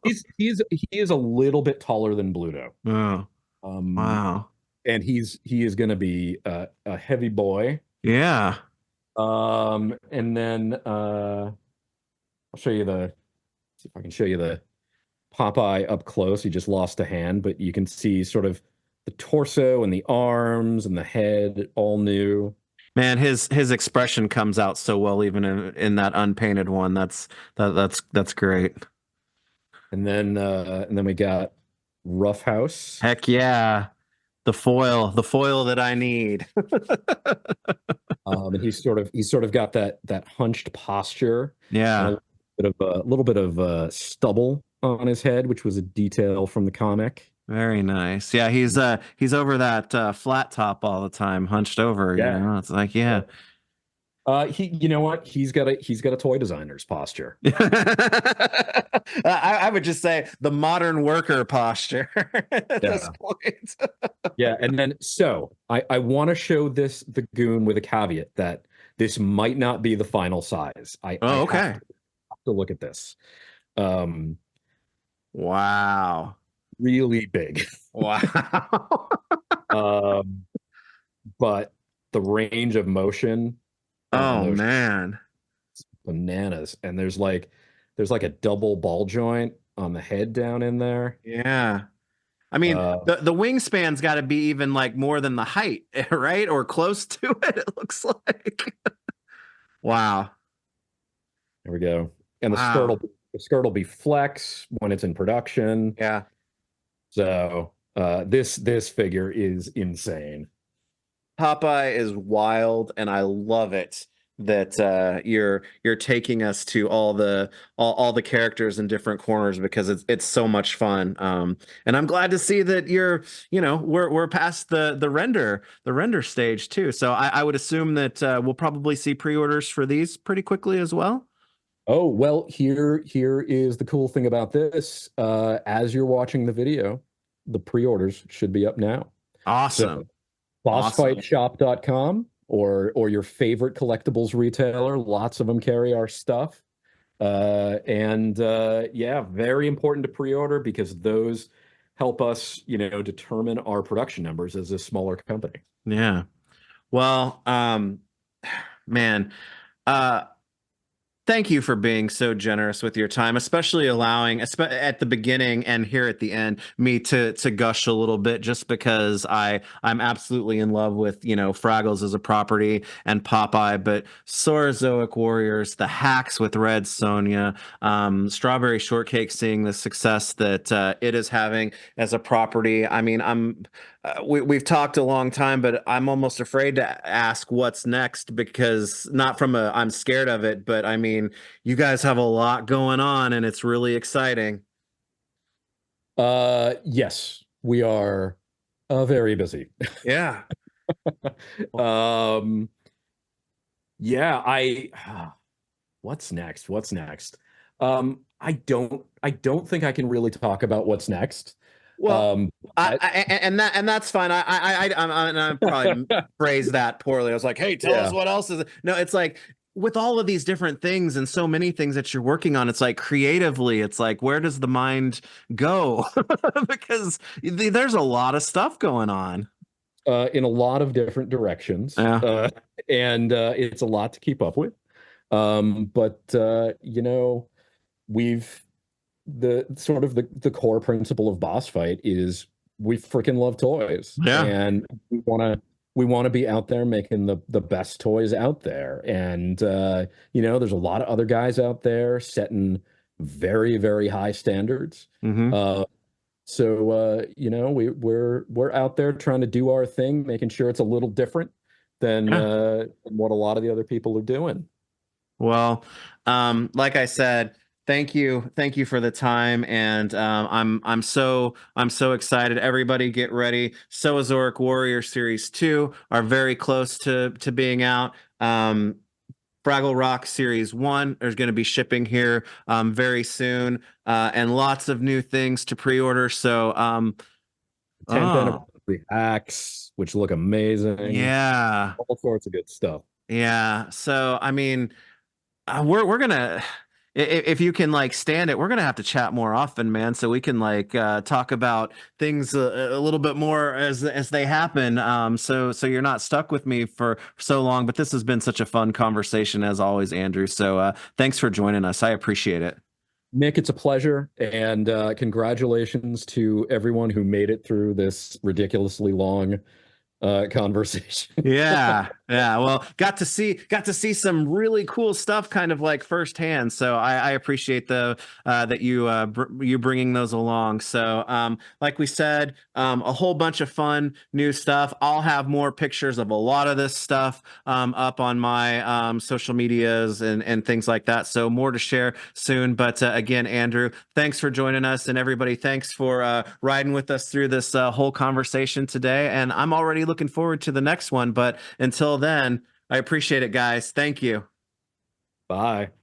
He's he is a little bit taller than Bluto. Oh, Um, wow. and he is going to be a heavy boy. Yeah. And then I'll show you the see if I can show you the Popeye up close. He just lost a hand, but you can see sort of the torso and the arms and the head all new. Man, his expression comes out so well even in that unpainted one. That's great. And then we got Rough House. Heck yeah. The foil that I need. And he's sort of got that hunched posture and Yeah. a little bit of stubble on his head, which was a detail from the comic. Very nice. Yeah, he's over that flat top all the time, hunched over, you Yeah. know. It's like, yeah. He, you know what? He's got a toy designer's posture. I would just say the modern worker posture at this Yeah. point. Yeah. And then so I want to show the goon with a caveat that this might not be the final size. I Oh, okay. have to look at this. Um, Wow. really big. Wow. Um, but the range of motion on Oh those man. bananas. And there's like a double ball joint on the head down in there. Yeah. I mean, Uh, the wingspan's got to be even like more than the height, right? Or close to it, it looks like. Wow. there we go. And Wow. the skirt will be flex when it's in production. Yeah. So this figure is insane. Popeye is wild, and I love it that you're taking us to all the characters in different corners because it's so much fun. And I'm glad to see that we're past the render stage too. So I would assume that we'll probably see pre-orders for these pretty quickly as well. Oh, well, here is the cool thing about this. As you're watching the video, the pre-orders should be up now. So Awesome. Awesome. bossfightshop.com or your favorite collectibles retailer. Lots of them carry our stuff. And yeah, very important to pre-order because those help us, determine our production numbers as a smaller company. Yeah. Well, man, uh, thank you for being so generous with your time, especially allowing at the beginning and here at the end me to gush a little bit just because I'm absolutely in love with, Fraggles as a property and Popeye, but Saurozoic Warriors, the hacks with Red Sonja, Strawberry Shortcake seeing the success that it is having as a property. I mean, we've talked a long time, but I'm almost afraid to ask what's next because not from a I'm scared of it, but I mean, you guys have a lot going on and it's really exciting. Yes, we are very busy. Yeah. Um, yeah, what's next? What's next? I don't think I can really talk about what's next. Well, Um, but and that's fine. I probably phrased that poorly. I was like, "Hey, tell us yeah. what else is it?" No, it's like with all of these different things and so many things that you're working on, it's like creatively, it's like, where does the mind go? Because there's a lot of stuff going on. In a lot of different directions, Yeah. and it's a lot to keep up with. But you know, we've the sort of the core principle of Boss Fight is we freaking love toys, Yeah. and we want to be out there making the best toys out there. And you know, there's a lot of other guys out there setting very, very high standards. Hmm. So you know, we're out there trying to do our thing, making sure it's a little different than Yeah. what a lot of the other people are doing. Well, like I said, thank you for the time, and I'm so excited. Everybody, get ready. Saurozoic Warrior Series 2 are very close to being out. Fraggle Rock Series 1 is going to be shipping here very soon, and lots of new things to pre-order. So, 10th oh anniversary hacks, which look amazing, yeah, all sorts of good stuff. yeah. So, I mean. We're gonna if you can like stand it, we're gonna have to chat more often, man, so we can like talk about things a little bit more as they happen. So you're not stuck with me for so long. But this has been such a fun conversation as always, Andrew. So thanks for joining us. I appreciate it. Nick, it's a pleasure, and congratulations to everyone who made it through this ridiculously long conversation. Yeah, yeah. Well, got to see some really cool stuff, kind of like firsthand. So I appreciate the that you you bringing those along. So like we said, a whole bunch of fun new stuff. I'll have more pictures of a lot of this stuff up on my social medias and things like that. So more to share soon. But again, Andrew, thanks for joining us, and everybody, thanks for riding with us through this whole conversation today. And I'm already looking forward to the next one. But until then, I appreciate it, guys. Thank you. Bye.